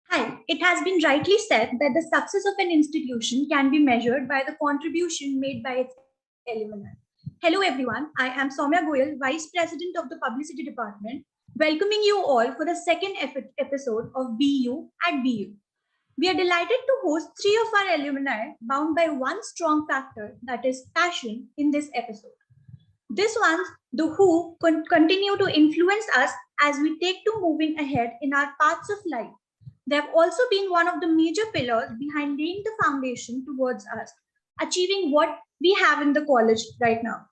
Hi, it has been rightly said that the success of an institution can be measured by the contribution made by its alumni. Hello, everyone. I am Soumya Goyal, Vice President of the Publicity Department, welcoming you all for the second episode of BU at BU. We are delighted to host three of our alumni bound by one strong factor, that is passion, in this episode. This ones, the who continue to influence us as we take to moving ahead in our paths of life. They have also been one of the major pillars behind laying the foundation towards us achieving what we have in the college right now.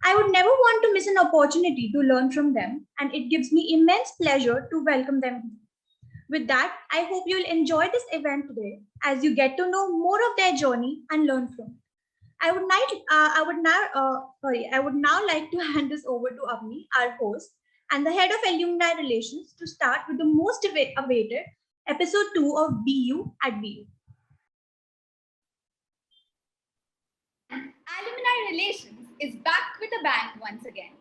I would never want to miss an opportunity to learn from them, and it gives me immense pleasure to welcome them. With that, I hope you'll enjoy this event today as you get to know more of their journey and learn from it. I would now like to hand this over to Avni, our host, and the head of alumni relations, to start with the most awaited episode 2 of BU at BU. And Alumni Relations is back with a bang once again.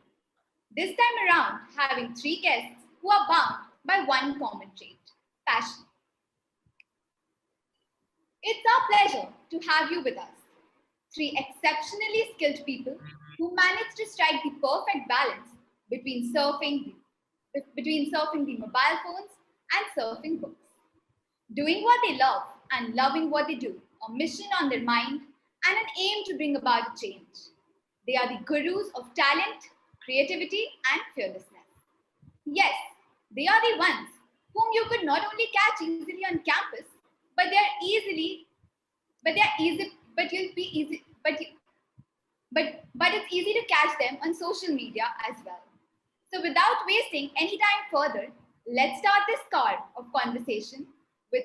This time around, having three guests who are bound by one common trait: passion. It's our pleasure to have you with us. Three exceptionally skilled people who managed to strike the perfect balance between surfing the mobile phones and surfing books. Doing what they love and loving what they do, a mission on their mind, and an aim to bring about change. They are the gurus of talent, creativity, and fearlessness. Yes, they are the ones whom you could not only catch easily on campus, but they are easily, but they are easy, but you'll be easy, but it's easy to catch them on social media as well. So without wasting any time further, let's start this card of conversation with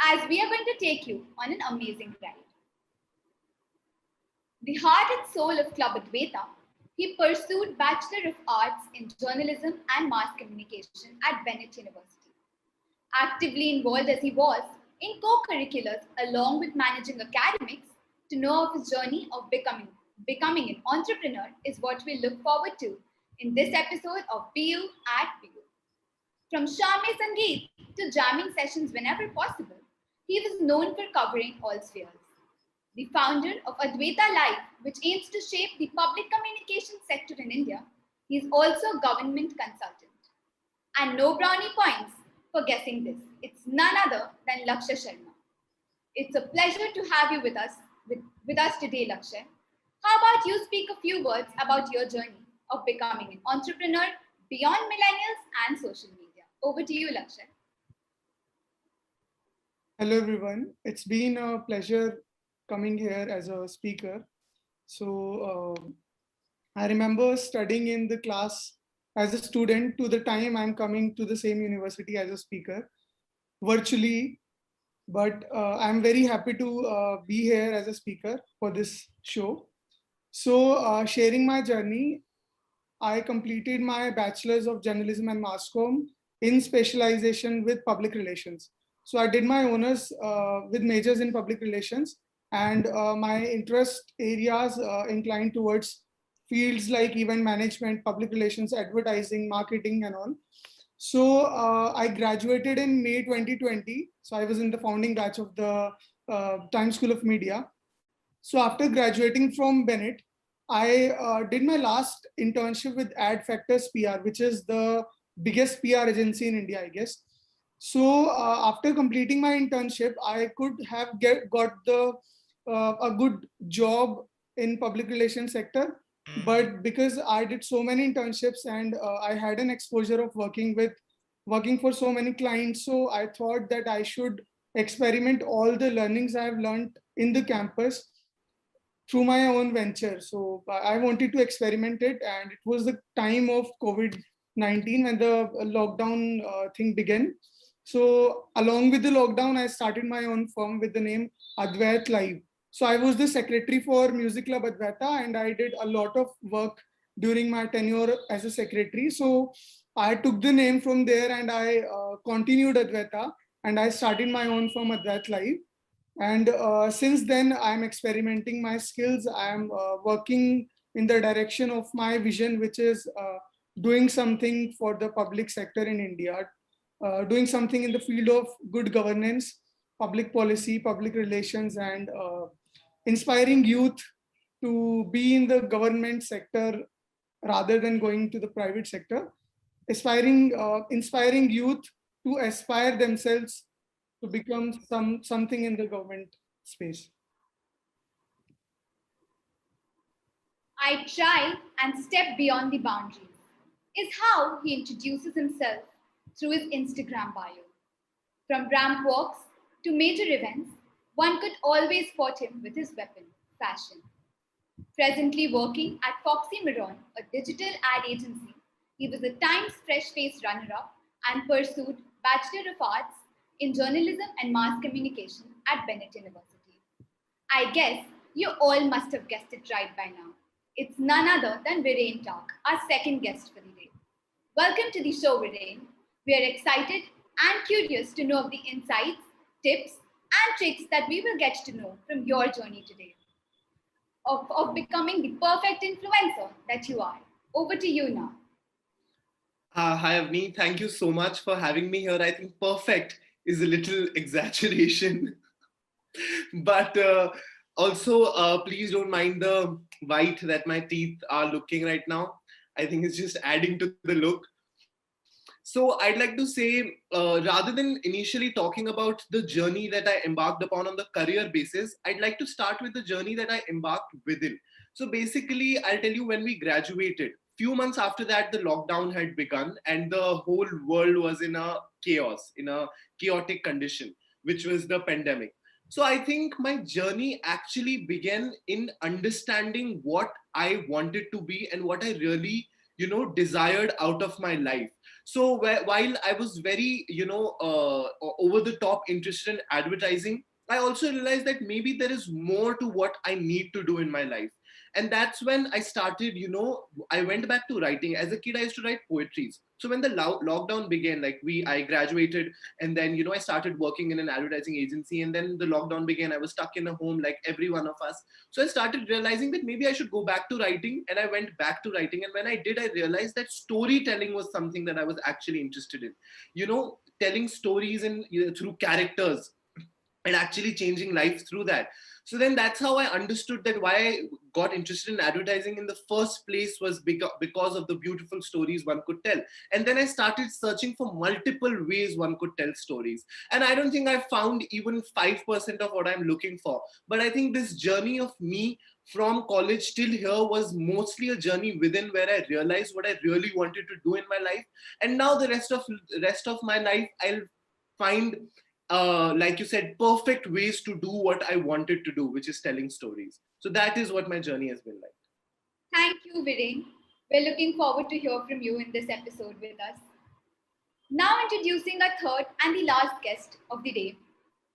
as we are going to take you on an amazing ride. The heart and soul of Club Advaita, he pursued Bachelor of Arts in Journalism and Mass Communication at Bennett University. Actively involved as he was in co-curriculars along with managing academics, to know of his journey of becoming an entrepreneur is what we look forward to in this episode of BU at BU. From Shami Sangeet to jamming sessions whenever possible, he was known for covering all spheres. The founder of Advaita Live, which aims to shape the public communication sector in India, he is also a government consultant. And no brownie points for guessing this. It's none other than Lakshay Sharma. It's a pleasure to have you with us today, Lakshay. How about you speak a few words about your journey of becoming an entrepreneur beyond millennials and social media? Over to you, Lakshay. Hello, everyone. It's been a pleasure coming here as a speaker. So I remember studying in the class as a student to the time I'm coming to the same university as a speaker virtually. But I'm very happy to be here as a speaker for this show. So sharing my journey, I completed my Bachelor's of Journalism and Mass Comm in specialization with public relations. So I did my honors with majors in public relations, and my interest areas inclined towards fields like event management, public relations, advertising, marketing, and all. So I graduated in May 2020. So I was in the founding batch of the Times School of Media. So after graduating from Bennett, I did my last internship with Ad Factors PR, which is the biggest PR agency in India, I guess. So after completing my internship, I could have got a good job in public relations sector. But because I did so many internships and I had an exposure of working for so many clients, so I thought that I should experiment all the learnings I've learned in the campus through my own venture. So I wanted to experiment it, and it was the time of COVID-19 when the lockdown thing began. So along with the lockdown, I started my own firm with the name Advait Live. So I was the secretary for Music Club Advaita, and I did a lot of work during my tenure as a secretary. So I took the name from there, and I continued Advaita, and I started my own firm Advait Live. And since then, I'm experimenting my skills. I'm working in the direction of my vision, which is doing something for the public sector in India. doing something in the field of good governance, public policy, public relations, and inspiring youth to be in the government sector rather than going to the private sector, inspiring youth to aspire themselves to become something in the government space. I try and step beyond the boundaries, is how he introduces himself through his Instagram bio. From ramp walks to major events, one could always spot him with his weapon, fashion. Presently working at Foxy Miron, a digital ad agency, he was a Times Fresh Face runner-up and pursued Bachelor of Arts in Journalism and Mass Communication at Bennett University. I guess you all must have guessed it right by now. It's none other than Viren Tak, our second guest for the day. Welcome to the show, Viren. We are excited and curious to know of the insights, tips, and tricks that we will get to know from your journey today of becoming the perfect influencer that you are. Over to you now. Hi, Avni. Thank you so much for having me here. I think perfect is a little exaggeration. But also, please don't mind the white that my teeth are looking right now. I think it's just adding to the look. So I'd like to say, rather than initially talking about the journey that I embarked upon on the career basis, I'd like to start with the journey that I embarked within. So basically, I'll tell you when we graduated. Few months after that, the lockdown had begun and the whole world was in a chaos, in a chaotic condition, which was the pandemic. So I think my journey actually began in understanding what I wanted to be and what I really, desired out of my life. So while I was very, over the top interested in advertising, I also realized that maybe there is more to what I need to do in my life. And that's when I started, I went back to writing. As a kid, I used to write poetries. So when the lockdown began, I graduated and then, I started working in an advertising agency, and then the lockdown began. I was stuck in a home like every one of us. So I started realizing that maybe I should go back to writing, and I went back to writing. And when I did, I realized that storytelling was something that I was actually interested in, telling stories and through characters and actually changing life through that. So then that's how I understood that why I got interested in advertising in the first place was because of the beautiful stories one could tell. And then I started searching for multiple ways one could tell stories. And I don't think I found even 5% of what I'm looking for. But I think this journey of me from college till here was mostly a journey within, where I realized what I really wanted to do in my life. And now the rest of my life, I'll find like you said, perfect ways to do what I wanted to do, which is telling stories. So that is what my journey has been like. Thank you, Viren. We're looking forward to hear from you in this episode with us. Now introducing our third and the last guest of the day.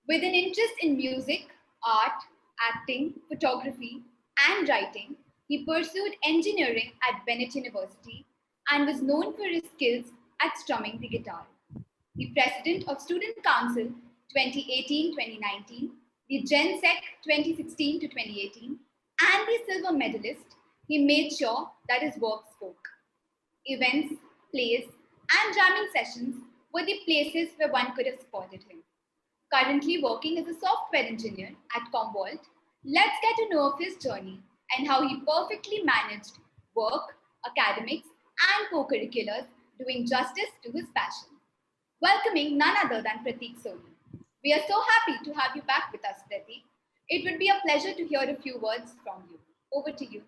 With an interest in music, art, acting, photography, and writing, he pursued engineering at Bennett University and was known for his skills at strumming the guitar. The president of Student Council 2018-2019, the GenSec 2016 to 2018, and the silver medalist, he made sure that his work spoke. Events, plays, and jamming sessions were the places where one could have spotted him. Currently working as a software engineer at Commvault, let's get to know of his journey and how he perfectly managed work, academics, and co-curriculars, doing justice to his passion. Welcoming none other than Pratik Soni. We are so happy to have you back with us, Pratik. It would be a pleasure to hear a few words from you. Over to you.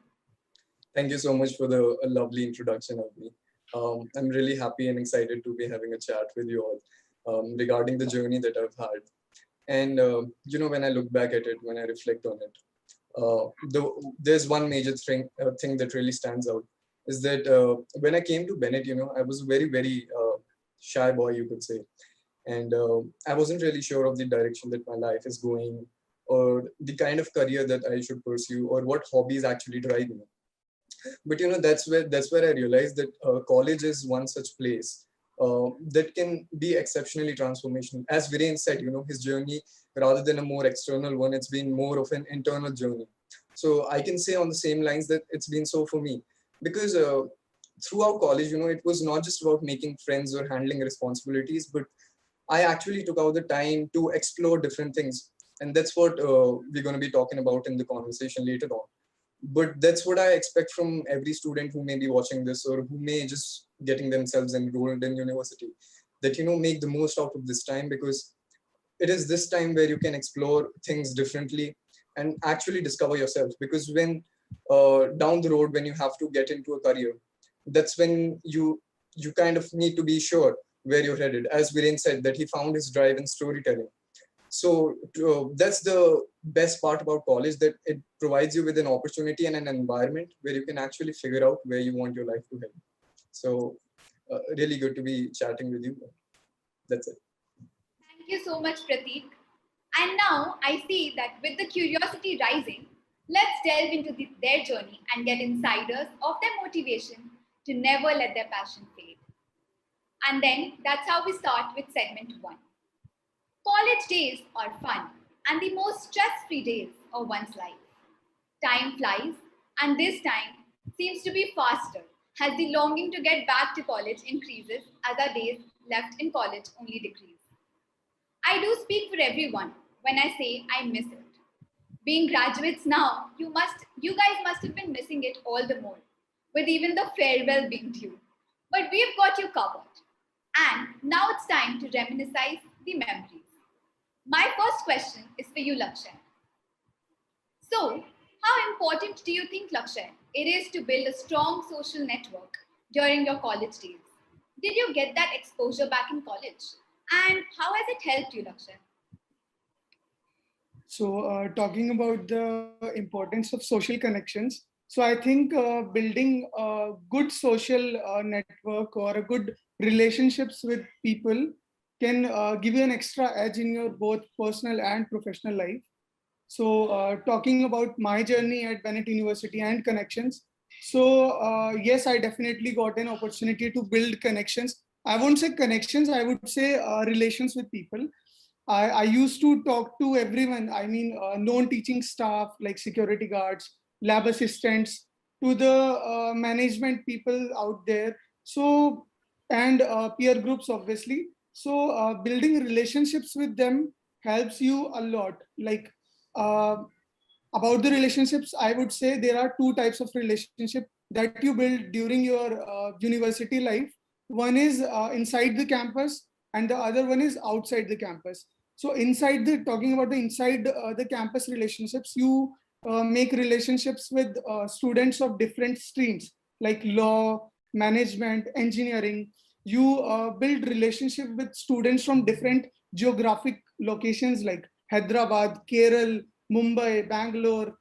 Thank you so much for the lovely introduction of me. I'm really happy and excited to be having a chat with you all regarding the journey that I've had. And, when I look back at it, when I reflect on it, there's one major thing that really stands out is that when I came to Bennett, I was a very, very shy boy, you could say. And I wasn't really sure of the direction that my life is going, or the kind of career that I should pursue, or what hobbies actually drive me. But that's where I realized that college is one such place that can be exceptionally transformational. As Viren said, his journey, rather than a more external one, it's been more of an internal journey. So I can say on the same lines that it's been so for me, because throughout college, it was not just about making friends or handling responsibilities, but I actually took out the time to explore different things. And that's what we're going to be talking about in the conversation later on. But that's what I expect from every student who may be watching this or who may just getting themselves enrolled in university, that, make the most out of this time, because it is this time where you can explore things differently and actually discover yourself. Because when down the road, when you have to get into a career, that's when you kind of need to be sure where you're headed. As Viren said, that he found his drive in storytelling. So that's the best part about college, that it provides you with an opportunity and an environment where you can actually figure out where you want your life to head. So really good to be chatting with you. That's it. Thank you so much, Prateek. And now I see that with the curiosity rising, let's delve into their journey and get insiders of their motivation to never let their passion fade. And then that's how we start with segment 1. College days are fun and the most stress-free days of one's life. Time flies, and this time seems to be faster as the longing to get back to college increases as our days left in college only decrease. I do speak for everyone when I say I miss it. Being graduates now, you guys must have been missing it all the more, with even the farewell being due. But we've got you covered. And now it's time to reminisce the memories. My first question is for you, Lakshay. So, how important do you think, Lakshay, it is to build a strong social network during your college days? Did you get that exposure back in college? And how has it helped you, Lakshay? So talking about the importance of social connections. So I think building a good social network or a good relationships with people can give you an extra edge in your both personal and professional life. So talking about my journey at Bennett University and connections. So yes, I definitely got an opportunity to build connections. I won't say connections, I would say relations with people. I used to talk to everyone. I mean, non-teaching staff like security guards, lab assistants, to the management people out there. So, and peer groups, obviously. So, building relationships with them helps you a lot. Like, uh, about the relationships, I would say there are two types of relationship that you build during your university life. One is inside the campus, and the other one is outside the campus. So inside the talking about the inside the campus relationships, you make relationships with students of different streams like law, management, engineering. You build relationship with students from different geographic locations like Hyderabad, Kerala, Mumbai, Bangalore,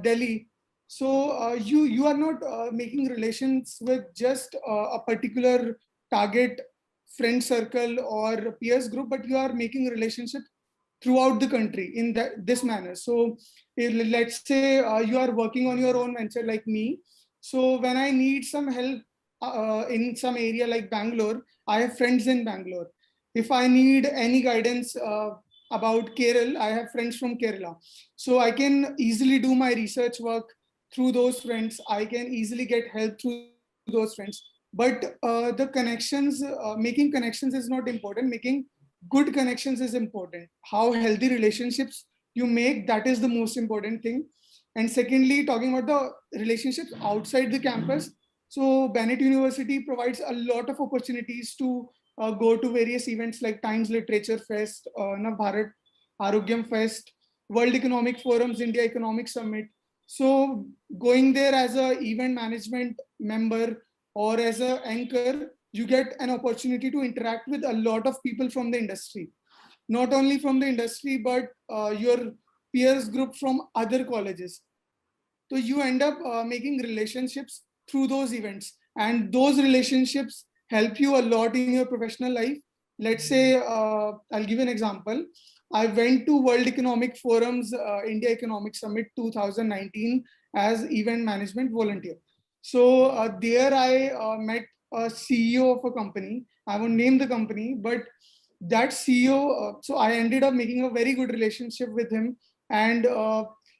Delhi. So you are not making relations with just a particular target friend circle or peers group, but you are making relationships throughout the country in this manner. So let's say you are working on your own venture like me. So when I need some help in some area like Bangalore, I have friends in Bangalore. If I need any guidance about Kerala, I have friends from Kerala. So I can easily do my research work through those friends. I can easily get help through those friends. But the connections, making connections is not important. Making good connections is important. How healthy relationships you make, that is the most important thing. And secondly, talking about the relationships outside the campus. So Bennett University provides a lot of opportunities to go to various events like Times Literature Fest, Bharat Arogyam Fest, World Economic Forum's India Economic Summit. So going there as a event management member or as an anchor, you get an opportunity to interact with a lot of people from the industry. Not only from the industry, but your peers group from other colleges. So you end up making relationships through those events, and those relationships help you a lot in your professional life. Let's say, I'll give an example. I went to World Economic Forum's India Economic Summit 2019 as event management volunteer. So there I met a CEO of a company. I won't name the company, but that CEO, so I ended up making a very good relationship with him, and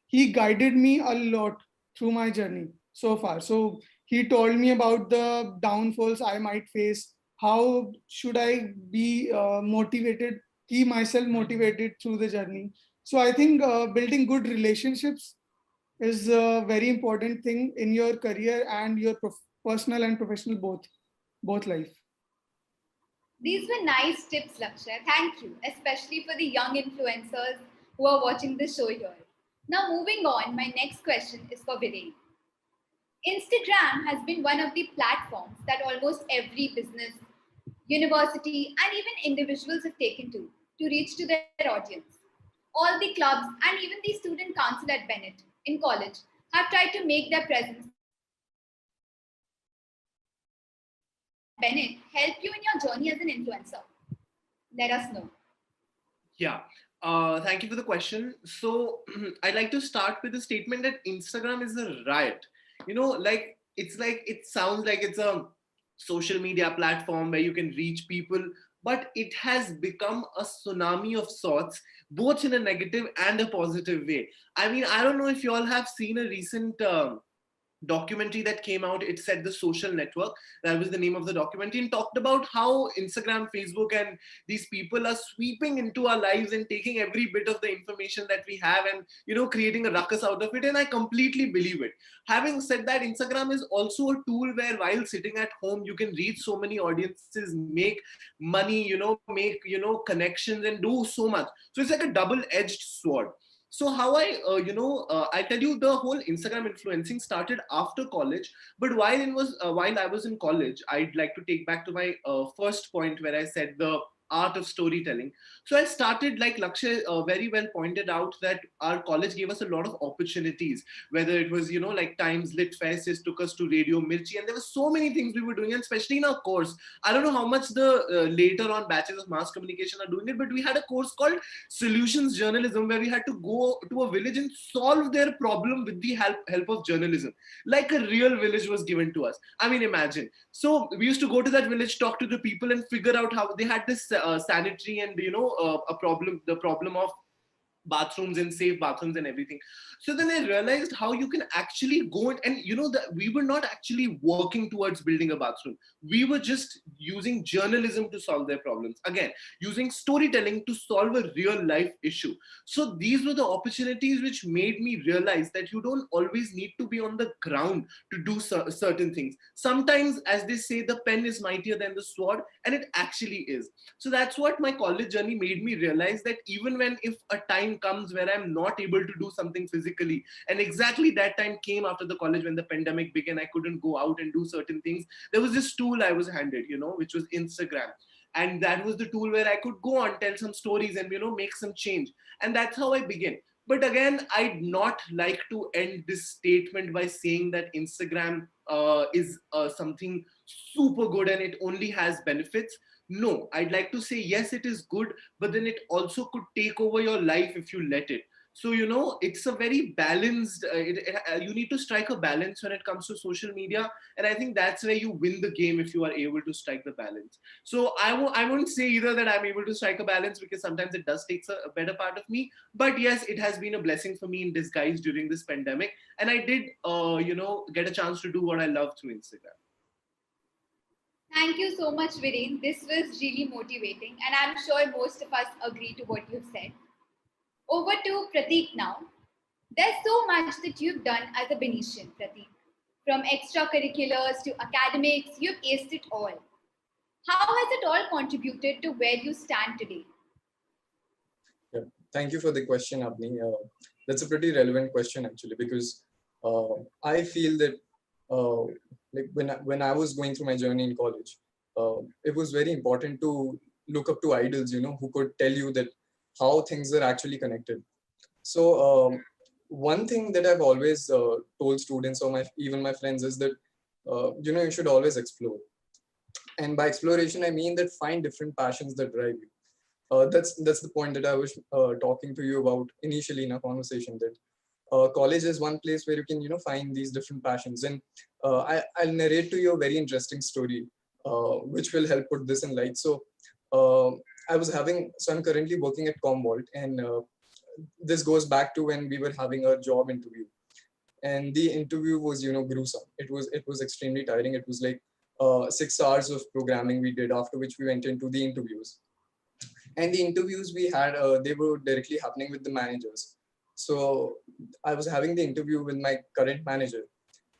he guided me a lot through my journey so far. So he told me about the downfalls I might face, how should I be motivated, keep myself motivated through the journey. So I think building good relationships is a very important thing in your career and your personal and professional both life. These were nice tips, Lakshya. Thank you, especially for the young influencers who are watching the show here. Now, moving on, my next question is for Viren. Instagram has been one of the platforms that almost every business, university, and even individuals have taken to reach to their audience. All the clubs and even the student council at Bennett in college have tried to make their presence. Bennett help you in your journey as an influencer? Let us know. Yeah. Thank you for the question. So I'd like to start with the statement that Instagram is a riot. You know, like it sounds like it's a social media platform where you can reach people, but it has become a tsunami of sorts, both in a negative and a positive way. I mean, I don't know if you all have seen a recent documentary that came out. It said The Social Network. That was the name of the documentary, and talked about how Instagram, Facebook, and these people are sweeping into our lives and taking every bit of the information that we have and, you know, creating a ruckus out of it. And I completely believe it. Having said that, Instagram is also a tool where while sitting at home, you can reach so many audiences, make money, you know, make, you know, connections, and do so much. So it's like a double-edged sword. So how I tell you, the whole Instagram influencing started after college. But while I was in college, I'd like to take back to my first point where I said the art of storytelling. So I started, like Lakshay very well pointed out, that our college gave us a lot of opportunities, whether it was, you know, like Times Lit Fest took us to Radio Mirchi, and there were so many things we were doing, and especially in our course. I don't know how much the later on batches of mass communication are doing it, but we had a course called Solutions Journalism, where we had to go to a village and solve their problem with the help of journalism. Like a real village was given to us. I mean, imagine. So we used to go to that village, talk to the people, and figure out how they had this sanitary and, you know, the problem of bathrooms and safe bathrooms and everything. So then I realized how you can actually go and you know, that we were not actually working towards building a bathroom. We were just using journalism to solve their problems. Again, using storytelling to solve a real life issue. So these were the opportunities which made me realize that you don't always need to be on the ground to do certain things. Sometimes, as they say, the pen is mightier than the sword, and it actually is. So that's what my college journey made me realize, that even when if a time comes where I'm not able to do something physically, and exactly that time came after the college when the pandemic began, I couldn't go out and do certain things. There was this tool I was handed, you know, which was Instagram. And that was the tool where I could go on, tell some stories, and, you know, make some change. And that's how I began. But again, I'd not like to end this statement by saying that Instagram is something super good and it only has benefits. No, I'd like to say, yes, it is good, but then it also could take over your life if you let it. So, you know, it's a very balanced, you need to strike a balance when it comes to social media. And I think that's where you win the game, if you are able to strike the balance. So I won't say either that I'm able to strike a balance, because sometimes it does take a better part of me. But yes, it has been a blessing for me in disguise during this pandemic. And I did, get a chance to do what I love through Instagram. Thank you so much, Viren. This was really motivating, and I'm sure most of us agree to what you've said. Over to Prateek now. There's so much that you've done as a Benetian, Prateek. From extracurriculars to academics, you've aced it all. How has it all contributed to where you stand today? Yeah. Thank you for the question, Abni. That's a pretty relevant question, actually, because I feel that like when I was going through my journey in college, it was very important to look up to idols, you know, who could tell you that how things are actually connected. So one thing that I've always told students or even my friends is that you know, you should always explore. And by exploration, I mean that find different passions that drive you. That's the point that I was talking to you about initially in our conversation, that college is one place where you can, you know, find these different passions. And I'll narrate to you a very interesting story which will help put this in light. So I'm currently working at Commvault, and this goes back to when we were having a job interview, and the interview was, you know, gruesome. It was extremely tiring. It was like 6 hours of programming we did, after which we went into the interviews. And the interviews we had, they were directly happening with the managers. So I was having the interview with my current manager.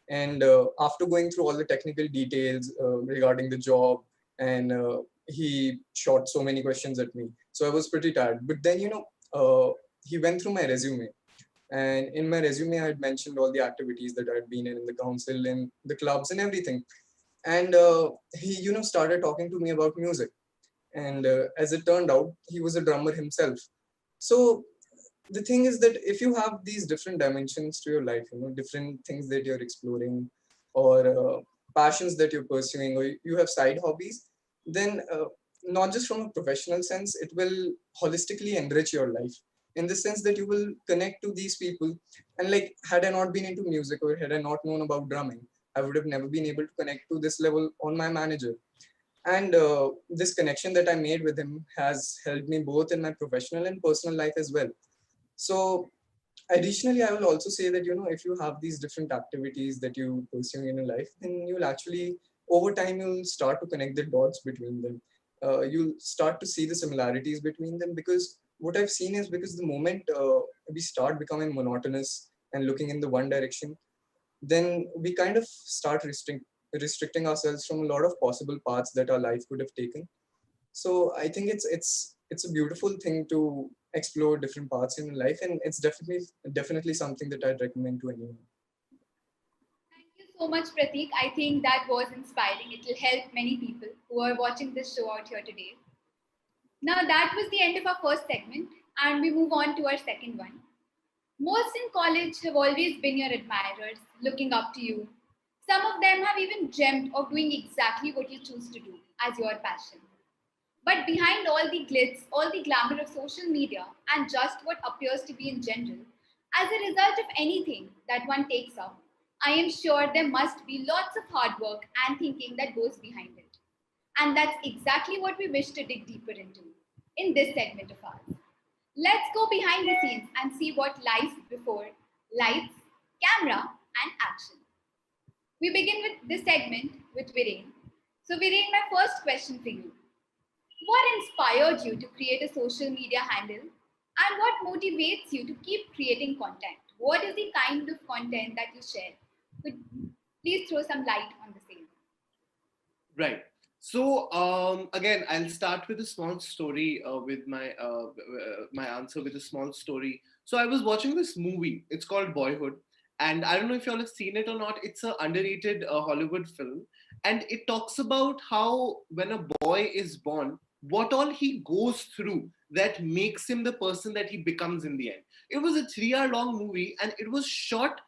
And after going through all the technical details regarding the job, and he shot so many questions at me. So I was pretty tired. But then, he went through my resume. And in my resume, I had mentioned all the activities that I had been in the council, in the clubs and everything. And he, started talking to me about music. And as it turned out, he was a drummer himself. So the thing is that if you have these different dimensions to your life, different things that you're exploring, or passions that you're pursuing, or you have side hobbies, then not just from a professional sense, it will holistically enrich your life, in the sense that you will connect to these people. And like, had I not been into music, or had I not known about drumming, I would have never been able to connect to this level on my manager. And this connection that I made with him has helped me both in my professional and personal life as well. So additionally, I will also say that, if you have these different activities that you pursue in your life, then you'll actually, over time, you'll start to connect the dots between them. You'll start to see the similarities between them, because what I've seen is, because the moment we start becoming monotonous and looking in the one direction, then we kind of start restricting ourselves from a lot of possible paths that our life could have taken. So I think it's a beautiful thing to explore different paths in life, and it's definitely something that I'd recommend to anyone. Thank you so much, Pratik. I think that was inspiring. It will help many people who are watching this show out here today. Now, that was the end of our first segment, and we move on to our second one. Most in college have always been your admirers, looking up to you. Some of them have even dreamt of doing exactly what you choose to do as your passion. But behind all the glitz, all the glamour of social media, and just what appears to be in general, as a result of anything that one takes up, I am sure there must be lots of hard work and thinking that goes behind it. And that's exactly what we wish to dig deeper into in this segment of ours. Let's go behind the scenes and see what lies before lights, camera, and action. We begin with this segment with Viren. So, Viren, my first question for you. What inspired you to create a social media handle, and what motivates you to keep creating content? What is the kind of content that you share? Could please throw some light on the same? Right. So again, I'll start with a small story with my answer with a small story. So I was watching this movie. It's called Boyhood, and I don't know if you all have seen it or not. It's an underrated Hollywood film, and it talks about how when a boy is born, what all he goes through that makes him the person that he becomes in the end. It was a 3 hour long movie, and it was shot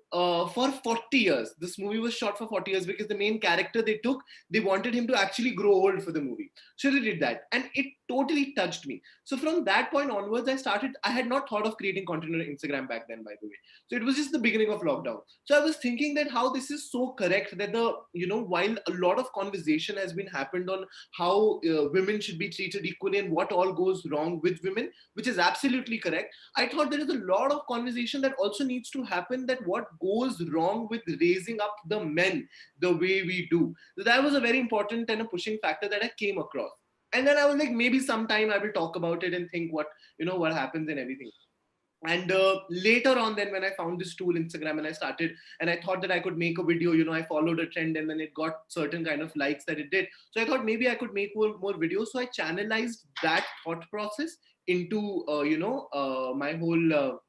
for 40 years. This movie was shot for 40 years because the main character they took, they wanted him to actually grow old for the movie. So they did that. And it totally touched me. So from that point onwards, I had not thought of creating content on Instagram back then, by the way. So it was just the beginning of lockdown. So I was thinking that how this is so correct that while a lot of conversation has been happened on how women should be treated equally and what all goes wrong with women, which is absolutely correct. I thought there is a lot of conversation that also needs to happen, that what goes wrong with raising up the men the way we do. So that was a very important and a pushing factor that I came across. And then I was like, maybe sometime I will talk about it and think what happens and everything. And later on, then when I found this tool Instagram, and I started, and I thought that I could make a video, I followed a trend, and then it got certain kind of likes that it did. So I thought maybe I could make more videos. So I channelized that thought process into my whole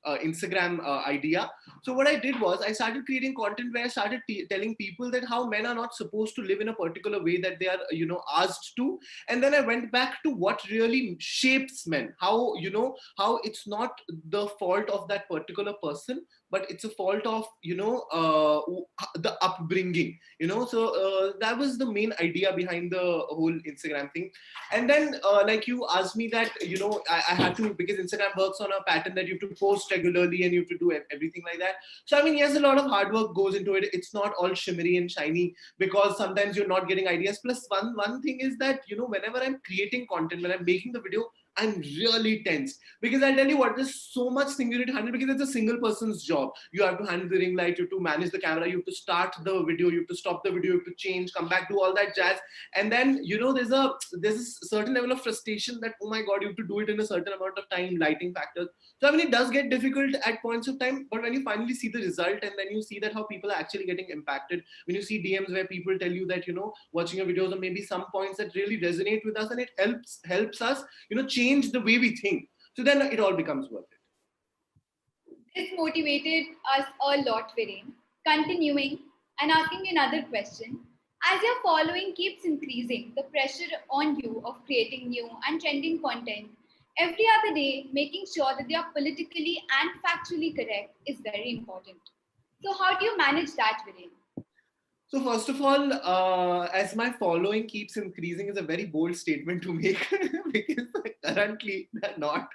Instagram idea. So what I did was I started creating content where I started telling people that how men are not supposed to live in a particular way that they are asked to. And then I went back to what really shapes men, how it's not the fault of that particular person, but it's a fault of the upbringing. So that was the main idea behind the whole Instagram thing. And then like you asked me that I had to, because Instagram works on a pattern that you have to post regularly and you have to do everything like that. So I mean, yes, a lot of hard work goes into it. It's not all shimmery and shiny, because sometimes you're not getting ideas. Plus one thing is that whenever I'm creating content, when I'm making the video, I'm really tense because I tell you what, there's so much thing you need to handle because it's a single person's job. You have to handle the ring light, you have to manage the camera, you have to start the video, you have to stop the video, you have to change, come back, do all that jazz. And then, there's a certain level of frustration that, oh my God, you have to do it in a certain amount of time, lighting factors. So I mean, it does get difficult at points of time, but when you finally see the result and then you see that how people are actually getting impacted, when you see DMs where people tell you that, watching your videos or maybe some points that really resonate with us and it helps us, change the way we think. So then it all becomes worth it. This motivated us a lot, Viren. Continuing and asking you another question. As your following keeps increasing, the pressure on you of creating new and trending content every other day, making sure that they are politically and factually correct is very important. So how do you manage that, Viren? So first of all, as my following keeps increasing is a very bold statement to make because currently they're not.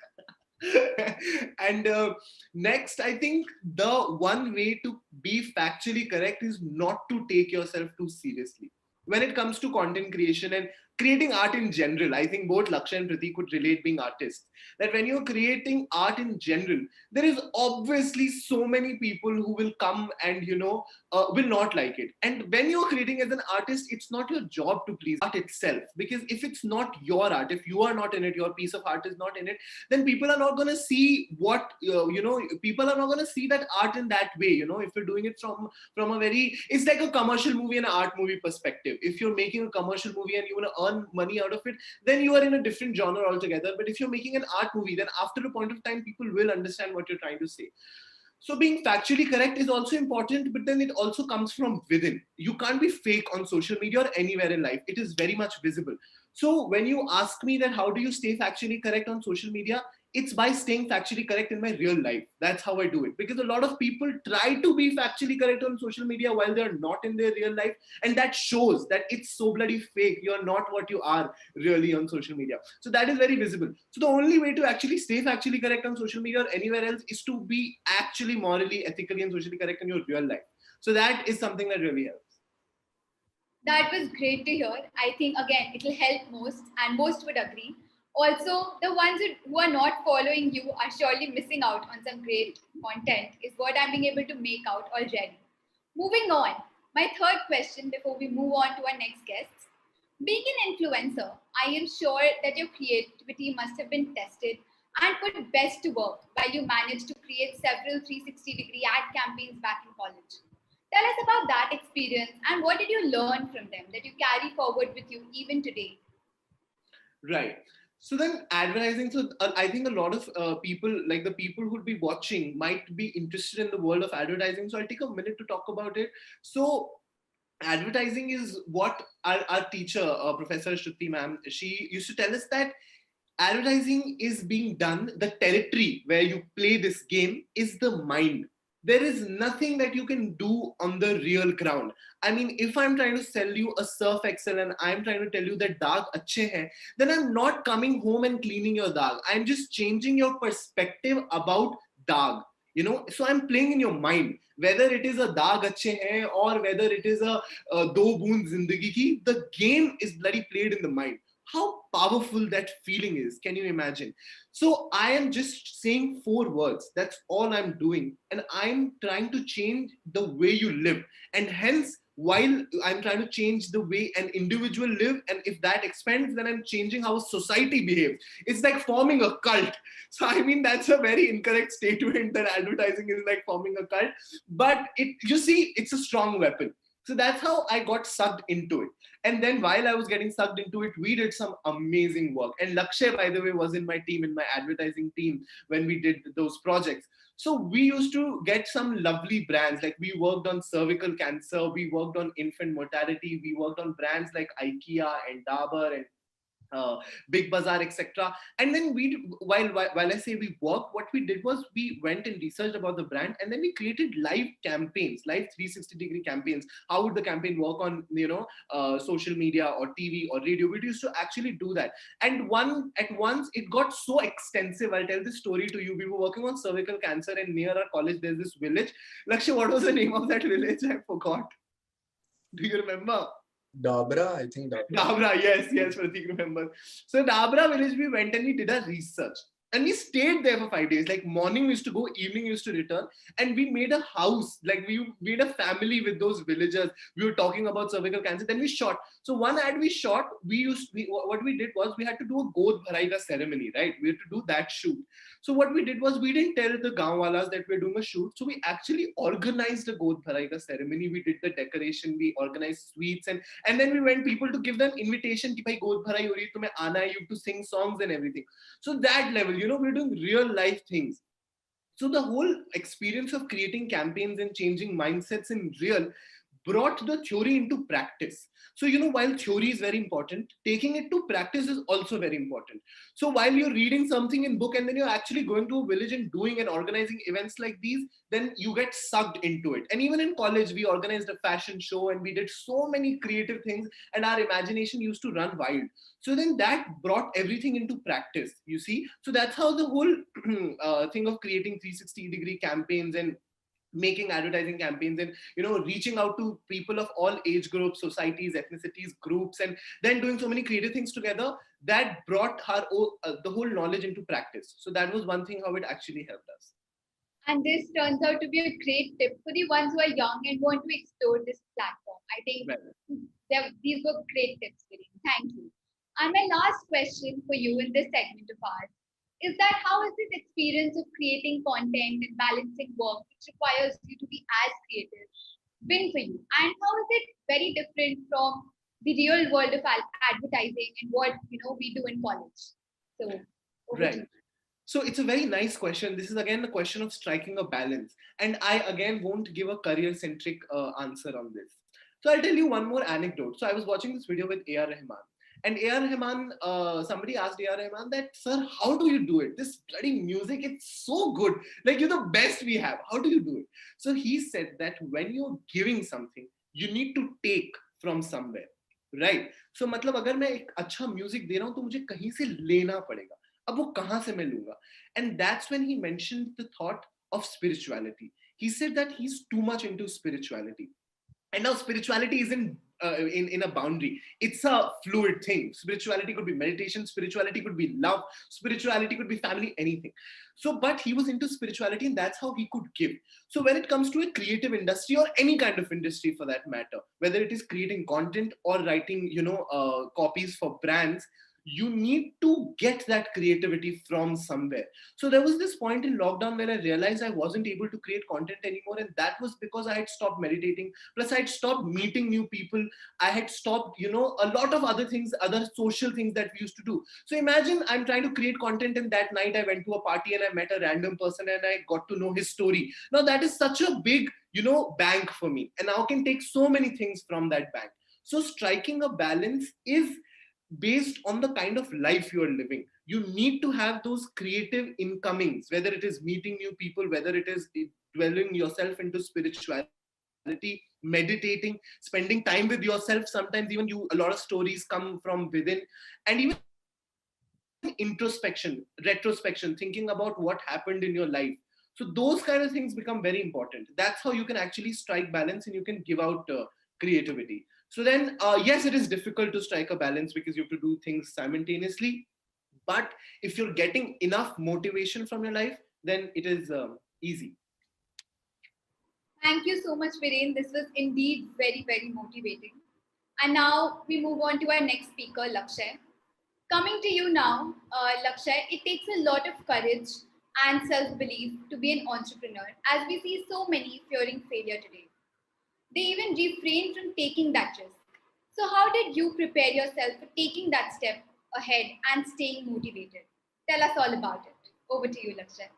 And next, I think the one way to be factually correct is not to take yourself too seriously. When it comes to content creation and creating art in general, I think both Lakshay and Pratik could relate being artists. That when you're creating art in general, there is obviously so many people who will come and, will not like it. And when you're creating as an artist, it's not your job to please art itself. Because if it's not your art, if you are not in it, your piece of art is not in it, then people are not going to see people are not going to see that art in that way. If you're doing it from a very, it's like a commercial movie and an art movie perspective. If you're making a commercial movie and you want to earn money out of it, then you are in a different genre altogether. But if you're making an art movie, then after a point of time, people will understand what you're trying to say. So being factually correct is also important, but then it also comes from within. You can't be fake on social media or anywhere in life. It is very much visible. So when you ask me that how do you stay factually correct on social media, it's by staying factually correct in my real life. That's how I do it. Because a lot of people try to be factually correct on social media while they're not in their real life. And that shows that it's so bloody fake. You're not what you are really on social media. So that is very visible. So the only way to actually stay factually correct on social media or anywhere else is to be actually morally, ethically, and socially correct in your real life. So that is something that really helps. That was great to hear. I think, again, it will help most, and most would agree. Also, the ones who are not following you are surely missing out on some great content, is what I'm being able to make out already. Moving on, my third question before we move on to our next guests. Being an influencer, I am sure that your creativity must have been tested and put best to work while you managed to create several 360-degree ad campaigns back in college. Tell us about that experience and what did you learn from them that you carry forward with you even today? Right. So then advertising, so I think a lot of people, like the people who'd be watching, might be interested in the world of advertising. So I'll take a minute to talk about it. So advertising is what our teacher, Professor Shruti ma'am, she used to tell us that advertising is being done, the territory where you play this game is the mind. There is nothing that you can do on the real ground. I mean, if I'm trying to sell you a Surf Excel and I'm trying to tell you that daag achhe hai, then I'm not coming home and cleaning your daag. I'm just changing your perspective about daag. So I'm playing in your mind, whether it is a daag achhe hai or whether it is a do boond zindagi ki, the game is bloody played in the mind. How powerful that feeling is. Can you imagine? So I am just saying 4 words. That's all I'm doing. And I'm trying to change the way you live. And hence, while I'm trying to change the way an individual live, and if that expands, then I'm changing how society behaves. It's like forming a cult. So I mean, that's a very incorrect statement that advertising is like forming a cult. But you see, it's a strong weapon. So that's how I got sucked into it. And then while I was getting sucked into it, we did some amazing work. And Lakshay, by the way, was in my team, in my advertising team, when we did those projects. So we used to get some lovely brands. Like we worked on cervical cancer, we worked on infant mortality, we worked on brands like IKEA and Dabur and Big Bazaar, etc. And then while I say we work, what we did was we went and researched about the brand, and then we created live campaigns, live 360-degree campaigns. How would the campaign work on social media or TV or radio? We used to actually do that. And at once it got so extensive. I'll tell this story to you. We were working on cervical cancer, and near our college there's this village. Lakshay, what was the name of that village? I forgot. Do you remember? Dabra, I think Dabra. Dabra, yes, Pratik remember. So Dabra village we went and we did a research. And we stayed there for 5 days. Like morning we used to go, evening we used to return. And we made a house. Like we made a family with those villagers. We were talking about cervical cancer. Then we shot. So one ad we shot, what we did was we had to do a God Bharai ka ceremony, right? We had to do that shoot. So what we did was we didn't tell the gaonwalas that we're doing a shoot. So we actually organized a God Bharai ka ceremony. We did the decoration. We organized sweets and then we went people to give them invitation ki bhai God Bharai ho rahi hai, tumhe aana hai, you have to sing songs and everything. So that level, we're doing real life things. So the whole experience of creating campaigns and changing mindsets in real brought the theory into practice. So, while theory is very important, taking it to practice is also very important. So while you're reading something in book and then you're actually going to a village and doing and organizing events like these, then you get sucked into it. And even in college, we organized a fashion show and we did so many creative things and our imagination used to run wild. So then that brought everything into practice, you see. So that's how the whole thing of creating 360-degree campaigns and making advertising campaigns and reaching out to people of all age groups, societies, ethnicities, groups, and then doing so many creative things together, that brought the whole knowledge into practice. So that was one thing how it actually helped us. And this turns out to be a great tip for the ones who are young and want to explore this platform. I think these were great tips, Viren. Thank you. And my last question for you in this segment of ours is that how has this experience of creating content and balancing work, which requires you to be as creative, been for you? And how is it very different from the real world of advertising and what we do in college? So, right. So it's a very nice question. This is again a question of striking a balance. And I again won't give a career-centric answer on this. So I'll tell you one more anecdote. So I was watching this video with A.R. Rahman. And A.R. Rahman, somebody asked A.R. Rahman that, sir, how do you do it? This bloody music, it's so good. Like, you're the best we have. How do you do it? So he said that when you're giving something, you need to take from somewhere, right? So मतलब अगर मैं एक अच्छा music दे रहा हूँ तो मुझे कहीं से लेना पड़ेगा. अब वो कहाँ से मैं लूँगा? And that's when he mentioned the thought of spirituality. He said that he's too much into spirituality. And now spirituality isn't in a boundary. It's a fluid thing. Spirituality could be meditation, spirituality could be love, spirituality could be family, anything. So, but he was into spirituality and that's how he could give. So when it comes to a creative industry or any kind of industry for that matter, whether it is creating content or writing, copies for brands, you need to get that creativity from somewhere. So there was this point in lockdown where I realized I wasn't able to create content anymore. And that was because I had stopped meditating. Plus I had stopped meeting new people. I had stopped, a lot of other things, other social things that we used to do. So imagine I'm trying to create content and that night I went to a party and I met a random person and I got to know his story. Now that is such a big, bank for me. And now I can take so many things from that bank. So striking a balance is based on the kind of life you are living. You need to have those creative incomings, whether it is meeting new people, whether it is dwelling yourself into spirituality, meditating, spending time with yourself. Sometimes even a lot of stories come from within, and even introspection, retrospection, thinking about what happened in your life. So those kind of things become very important. That's how you can actually strike balance and you can give out creativity. So then, yes, it is difficult to strike a balance because you have to do things simultaneously. But if you're getting enough motivation from your life, then it is easy. Thank you so much, Viren. This was indeed very, very motivating. And now we move on to our next speaker, Lakshay. Coming to you now, Lakshay, it takes a lot of courage and self-belief to be an entrepreneur, as we see so many fearing failure today. They even refrain from taking that risk. So how did you prepare yourself for taking that step ahead and staying motivated? Tell us all about it. Over to you, Lakshay.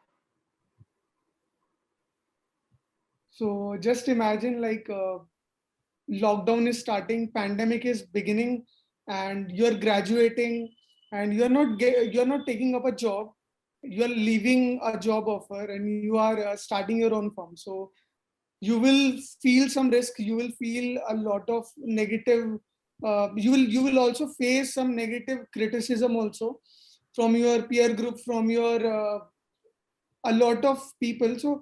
So just imagine like lockdown is starting, pandemic is beginning, and you're graduating, and you're not taking up a job. You're leaving a job offer, and you are starting your own firm. So you will feel some risk. You will feel a lot of negative. You will also face some negative criticism also from your peer group, from your a lot of people. So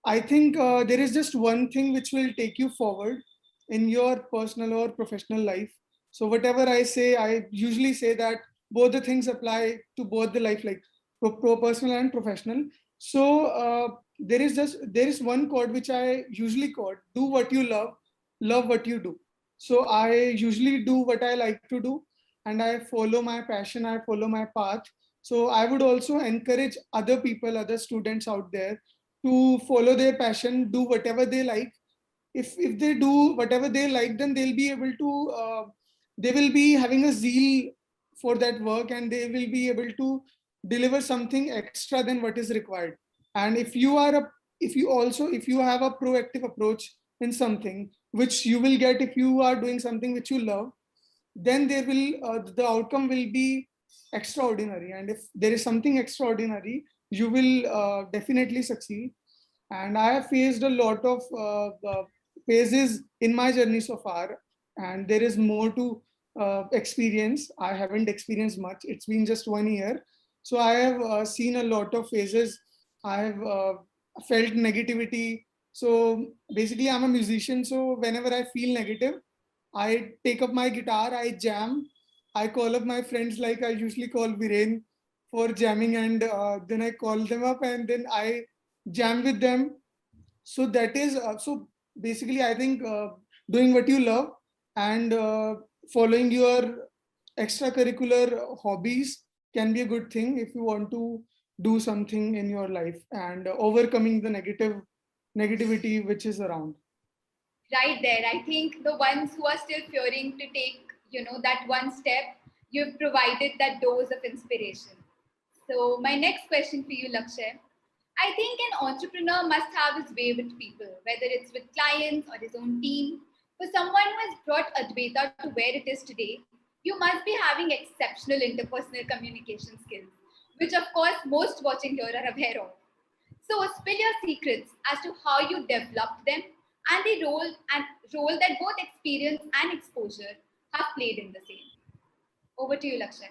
I think there is just one thing which will take you forward. in your personal or professional life. So whatever I say, I usually say that both the things apply to both the life, like personal and professional. So there is one quote which I usually quote: do what you love what you do. So I usually do what I like to do, and I follow my passion, I follow my path. So I would also encourage other people, other students out there, to follow their passion, do whatever they like. If they do whatever they like, then they'll be able to they will be having a zeal for that work, and they will be able to deliver something extra than what is required. And if you have a proactive approach in something, which you will get if you are doing something which you love, then there will the outcome will be extraordinary. And if there is something extraordinary, you will definitely succeed. And I have faced a lot of phases in my journey so far, and there is more to experience. I haven't experienced much. It's been just 1 year. So I have seen a lot of phases. I have felt negativity. So basically, I'm a musician. So whenever I feel negative, I take up my guitar, I jam, I call up my friends, like I usually call Viren for jamming, and then I call them up and then I jam with them. So that is so basically, I think doing what you love and following your extracurricular hobbies can be a good thing if you want to do something in your life, and overcoming the negativity which is around. Right there, I think the ones who are still fearing to take, that one step, you've provided that dose of inspiration. So my next question for you, Lakshay, I think an entrepreneur must have his way with people, whether it's with clients or his own team. For someone who has brought Advaita to where it is today, you must be having exceptional interpersonal communication skills, which of course most watching here are aware of. So spill your secrets as to how you developed them and the role that both experience and exposure have played in the same. Over to you, Lakshay.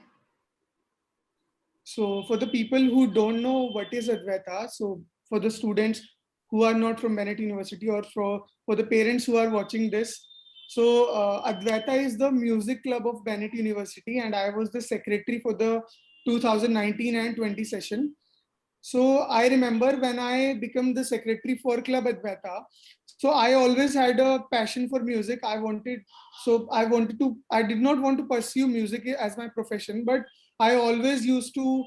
So for the people who don't know what is Advaita, so for the students who are not from Bennett University, or for the parents who are watching this, so Advaita is the music club of Bennett University, and I was the secretary for the 2019 and 20 session. So I remember when I became the secretary for Club Advaita, so I always had a passion for music. I did not want to pursue music as my profession, but I always used to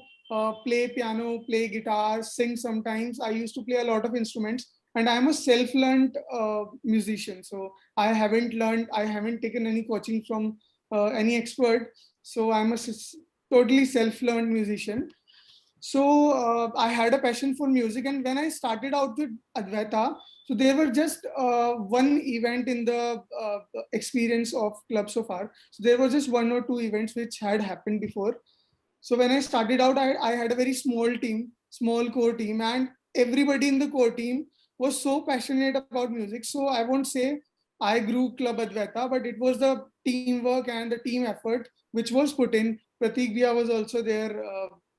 play piano, play guitar, sing sometimes. I used to play a lot of instruments, and I'm a self-learned musician. So I haven't taken any coaching from any expert. So I'm a totally self-learned musician. So I had a passion for music, and when I started out with Advaita, so there were just one event in the experience of club so far. So there was just 1 or 2 events which had happened before. So when I started out, I had a very small core team, and everybody in the core team was so passionate about music. So I won't say I grew Club Advaita, but it was the teamwork and the team effort which was put in. Pratik Bia was also there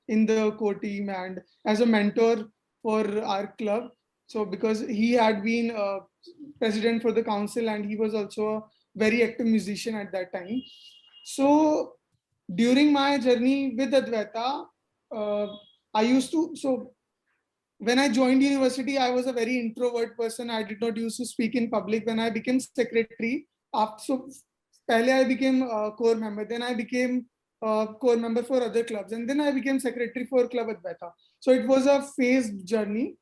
in the core team and as a mentor for our club. So because he had been president for the council, and he was also a very active musician at that time. So during my journey with Advaita, I used to, so when I joined university, I was a very introvert person. I did not used to speak in public. When I became secretary, so pehle I became a core member, then I became a core member for other clubs, and then I became secretary for Club Advaita. So it was a phased journey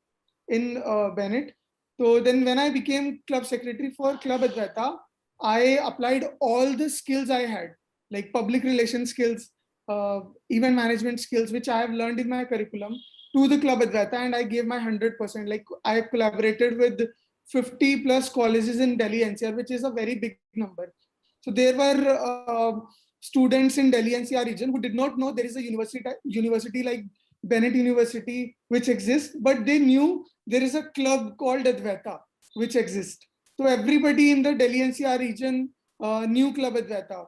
in Bennett. So then when I became club secretary for Club Advaita, I applied all the skills I had, like public relations skills, event management skills, which I have learned in my curriculum, to the Club Advaita, and I gave my 100%. Like I collaborated with 50 plus colleges in Delhi NCR, which is a very big number. So there were students in Delhi NCR region who did not know there is a university like Bennett University which exists, but they knew there is a club called Advaita which exists. So everybody in the Delhi NCR region knew Club Advaita.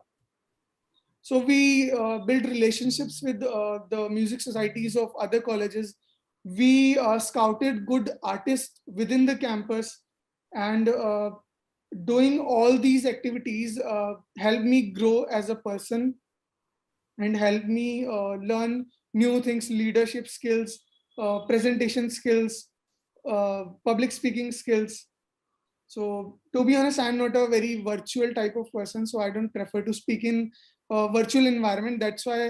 So we built relationships with the music societies of other colleges. We scouted good artists within the campus, and doing all these activities helped me grow as a person and helped me learn new things, leadership skills, presentation skills, public speaking skills. So to be honest, I'm not a very virtual type of person, so I don't prefer to speak in a virtual environment. That's why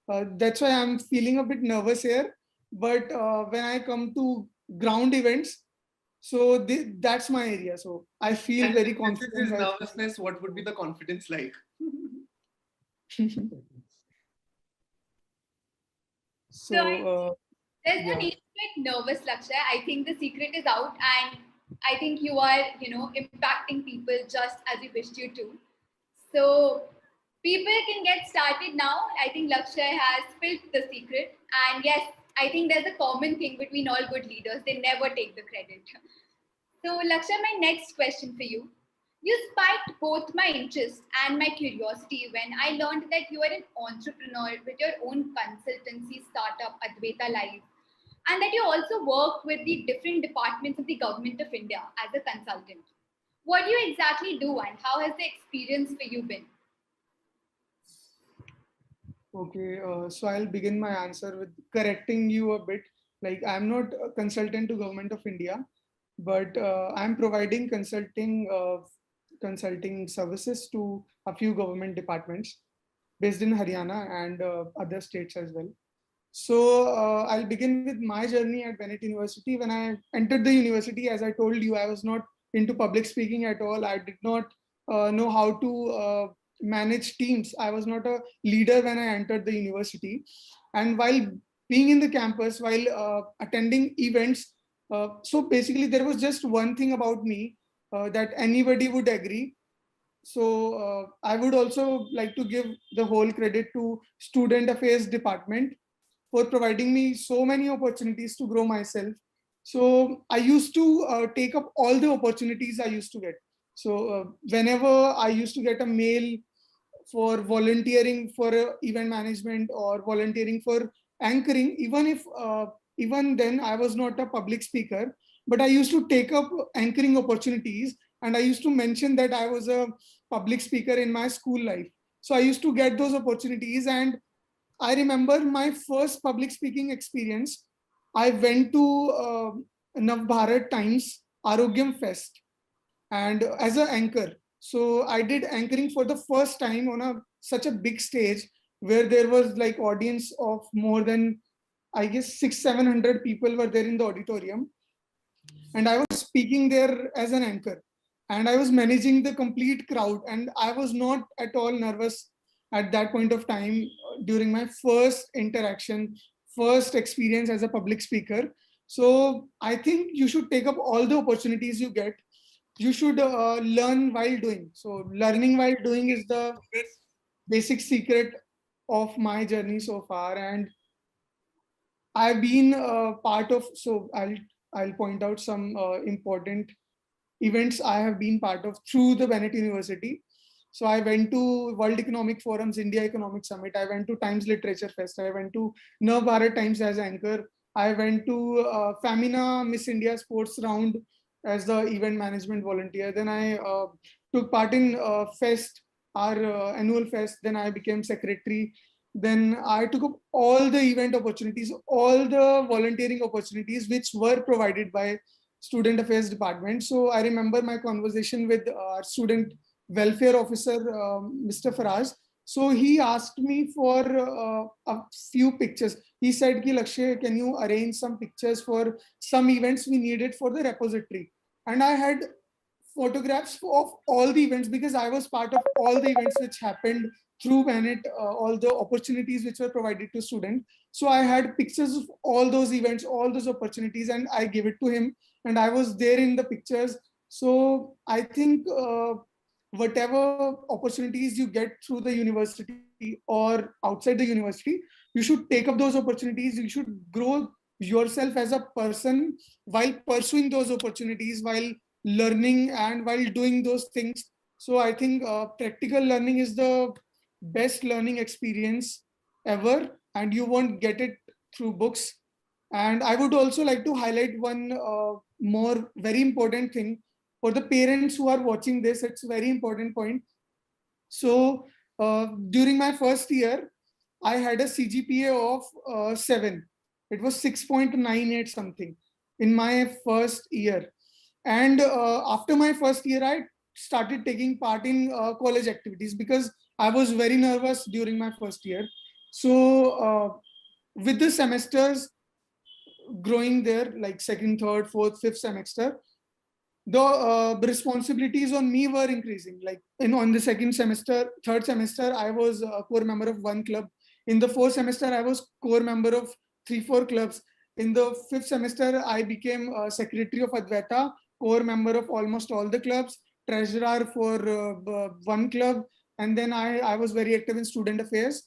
I'm feeling a bit nervous here. But when I come to ground events, so that's my area. So I feel And very if this confident. is nervousness, what would be the confidence like? So There's no yeah. need to get nervous, Lakshya. I think the secret is out, and I think you are, impacting people just as you wished you to. So people can get started now. I think Lakshya has filled the secret, and yes, I think there's a common thing between all good leaders: they never take the credit. So, Lakshya, my next question for you. You spiked both my interest and my curiosity when I learned that you are an entrepreneur with your own consultancy startup, Advaita Live, and that you also work with the different departments of the Government of India as a consultant. What do you exactly do, and how has the experience for you been? Okay, so I'll begin my answer with correcting you a bit. Like, I'm not a consultant to Government of India, but I'm providing consulting services to a few government departments based in Haryana and other states as well. So I'll begin with my journey at Bennett University. When I entered the university, as I told you, I was not into public speaking at all. I did not know how to manage teams. I was not a leader when I entered the university. And while being in the campus, while attending events, so basically there was just one thing about me that anybody would agree. So I would also like to give the whole credit to Student Affairs Department for providing me so many opportunities to grow myself. So I used to take up all the opportunities I used to get. So whenever I used to get a mail for volunteering for event management or volunteering for anchoring, even then I was not a public speaker, but I used to take up anchoring opportunities, and I used to mention that I was a public speaker in my school life. So I used to get those opportunities, and I remember my first public speaking experience. I went to Navbharat Times Arogyam Fest and as an anchor. So I did anchoring for the first time on such a big stage where there was like audience of more than, I guess, 600-700 people were there in the auditorium, and I was speaking there as an anchor, and I was managing the complete crowd, and I was not at all nervous at that point of time during my first interaction, first experience as a public speaker. So I think you should take up all the opportunities you get. You should learn while doing. So learning while doing is the basic secret of my journey so far. And I've been part of, so I'll point out some important events I have been part of through the Bennett University. So I went to World Economic Forum's India Economic Summit. I went to Times Literature Fest. I went to Navbharat Times as anchor. I went to Famina Miss India Sports Round as the event management volunteer. Then I took part in Fest, our annual fest. Then I became secretary. Then I took up all the event opportunities, all the volunteering opportunities which were provided by Student Affairs Department. So I remember my conversation with our student welfare officer, Mr. Faraz. So he asked me for a few pictures. He said, Ki, Lakshay, can you arrange some pictures for some events we needed for the repository? And I had photographs of all the events because I was part of all the events which happened through Bennett, all the opportunities which were provided to students. So I had pictures of all those events, all those opportunities, and I gave it to him. And I was there in the pictures. So I think whatever opportunities you get through the university or outside the university, you should take up those opportunities. You should grow yourself as a person while pursuing those opportunities, while learning and while doing those things. So I think practical learning is the best learning experience ever, and you won't get it through books. And I would also like to highlight one more very important thing. for the parents who are watching this, it's a very important point. So during my first year, I had a CGPA of 7. It was 6.98 something in my first year. And after my first year, I started taking part in college activities because I was very nervous during my first year. So with the semesters growing there, like second, third, fourth, fifth semester, the responsibilities on me were increasing. Like on the second semester, third semester, I was a core member of one club. In the fourth semester, I was core member of 3-4 clubs. In the fifth semester, I became secretary of Advaita, core member of almost all the clubs, treasurer for one club, and then I was very active in student affairs.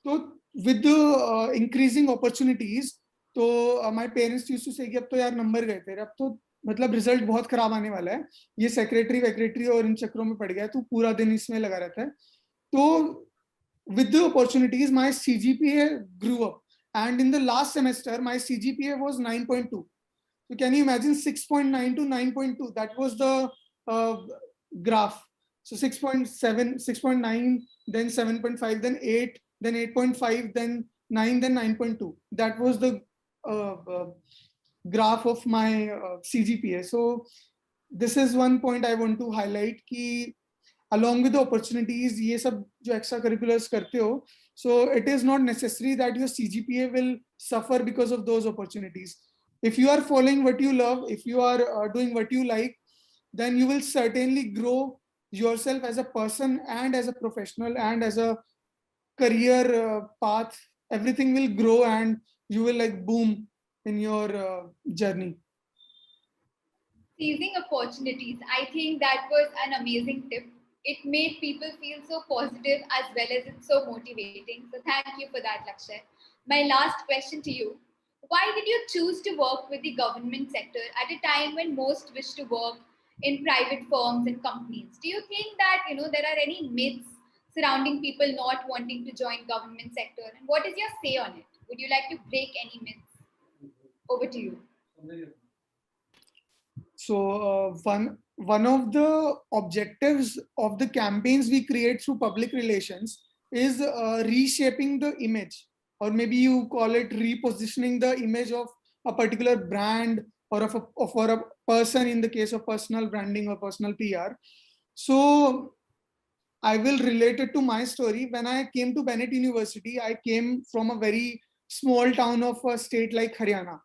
So with the increasing opportunities, तो my parents used to say कि अब तो यार number गए तेरे, अब तो मतलब रिजल्ट बहुत खराब आने वाला है, ये सेक्रेटरी वेक्रेटरी और इन चक्रों में पड़ गया, तो पूरा दिन इसमें लगा रहता है. तो with the opportunities, my CGPA grew up, and in the last semester my CGPA was 9.2. So can you imagine 6.9 to 9.2? That was the graph. So 6.7, 6.9, then 7.5, then 8, then 8.5, then 9, then 9.2. That was the graph of my CGPA. So this is one point I want to highlight कि along with the opportunities, ये सब जो extracurriculars करते हो, so it is not necessary that your CGPA will suffer because of those opportunities. If you are following what you love, if you are doing what you like, then you will certainly grow yourself as a person and as a professional and as a career path. Everything will grow and you will like boom in your journey. Seizing opportunities, I think that was an amazing tip. It made people feel so positive as well as it's so motivating. So thank you for that, Lakshay. My last question to you. Why did you choose to work with the government sector at a time when most wish to work in private firms and companies? Do you think that there are any myths surrounding people not wanting to join government sector? And what is your say on it? Would you like to break any myths? Over to you. So one of the objectives of the campaigns we create through public relations is reshaping the image, or maybe you call it repositioning the image of a particular brand or for a person in the case of personal branding or personal PR. So I will relate it to my story. When I came to Bennett University, I came from a very small town of a state like Haryana.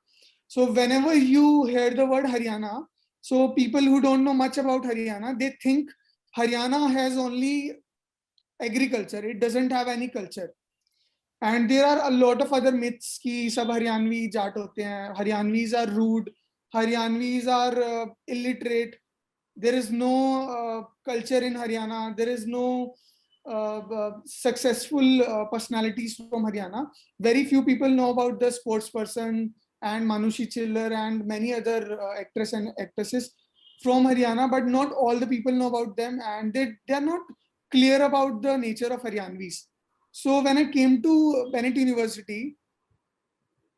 So whenever you hear the word Haryana, so people who don't know much about Haryana, they think Haryana has only agriculture. It doesn't have any culture. And there are a lot of other myths कि सब हरियाणवी जाट होते हैं, Haryanvis are rude, Haryanvis are illiterate. There is no culture in Haryana. There is no successful personalities from Haryana. Very few people know about the sports person and Manushi Chillar and many other actors and actresses from Haryana, but not all the people know about them, and they are not clear about the nature of Haryanvis. So when I came to Bennett University,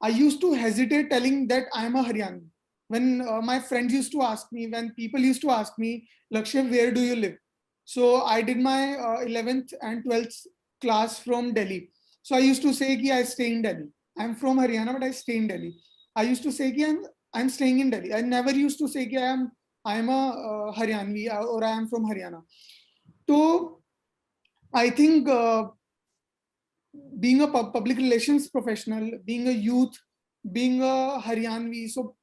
I used to hesitate telling that I am a Haryanvi. When my friends used to ask me, when people used to ask me, Lakshay, where do you live? So I did my 11th and 12th class from Delhi. So I used to say that I stay in Delhi. I'm from Haryana, but I stay in Delhi. I used to say that I'm staying in Delhi. I never used to say that I am a Haryanvi or I am from Haryana. So I think being a public relations professional, being a youth, being a Haryanvi, so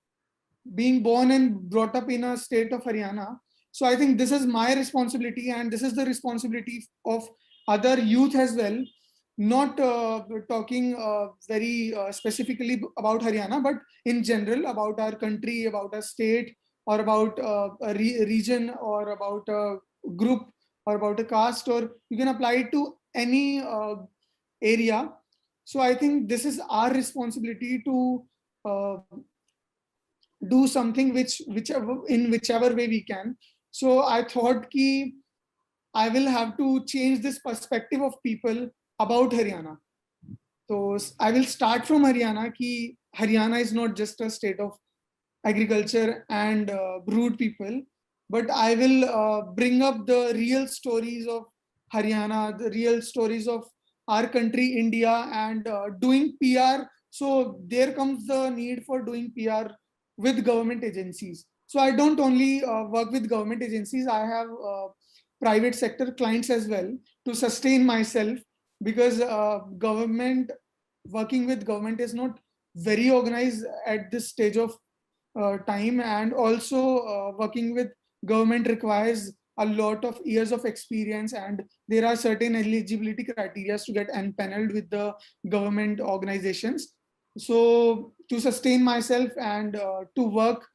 being born and brought up in a state of Haryana. So I think this is my responsibility, and this is the responsibility of other youth as well. Not talking very specifically about Haryana, but in general about our country, about a state, or about a region, or about a group, or about a caste, or you can apply it to any area. So I think this is our responsibility to do something whichever way we can. So I thought ki I will have to change this perspective of people about Haryana. So I will start from Haryana ki Haryana is not just a state of agriculture and rude people. but I will bring up the real stories of Haryana, the real stories of our country, India, and doing PR. So there comes the need for doing PR with government agencies. So I don't only work with government agencies, I have private sector clients as well to sustain myself, because government, working with government is not very organized at this stage of time, and also working with government requires a lot of years of experience, and there are certain eligibility criteria to get empaneled with the government organizations. So to sustain myself and to work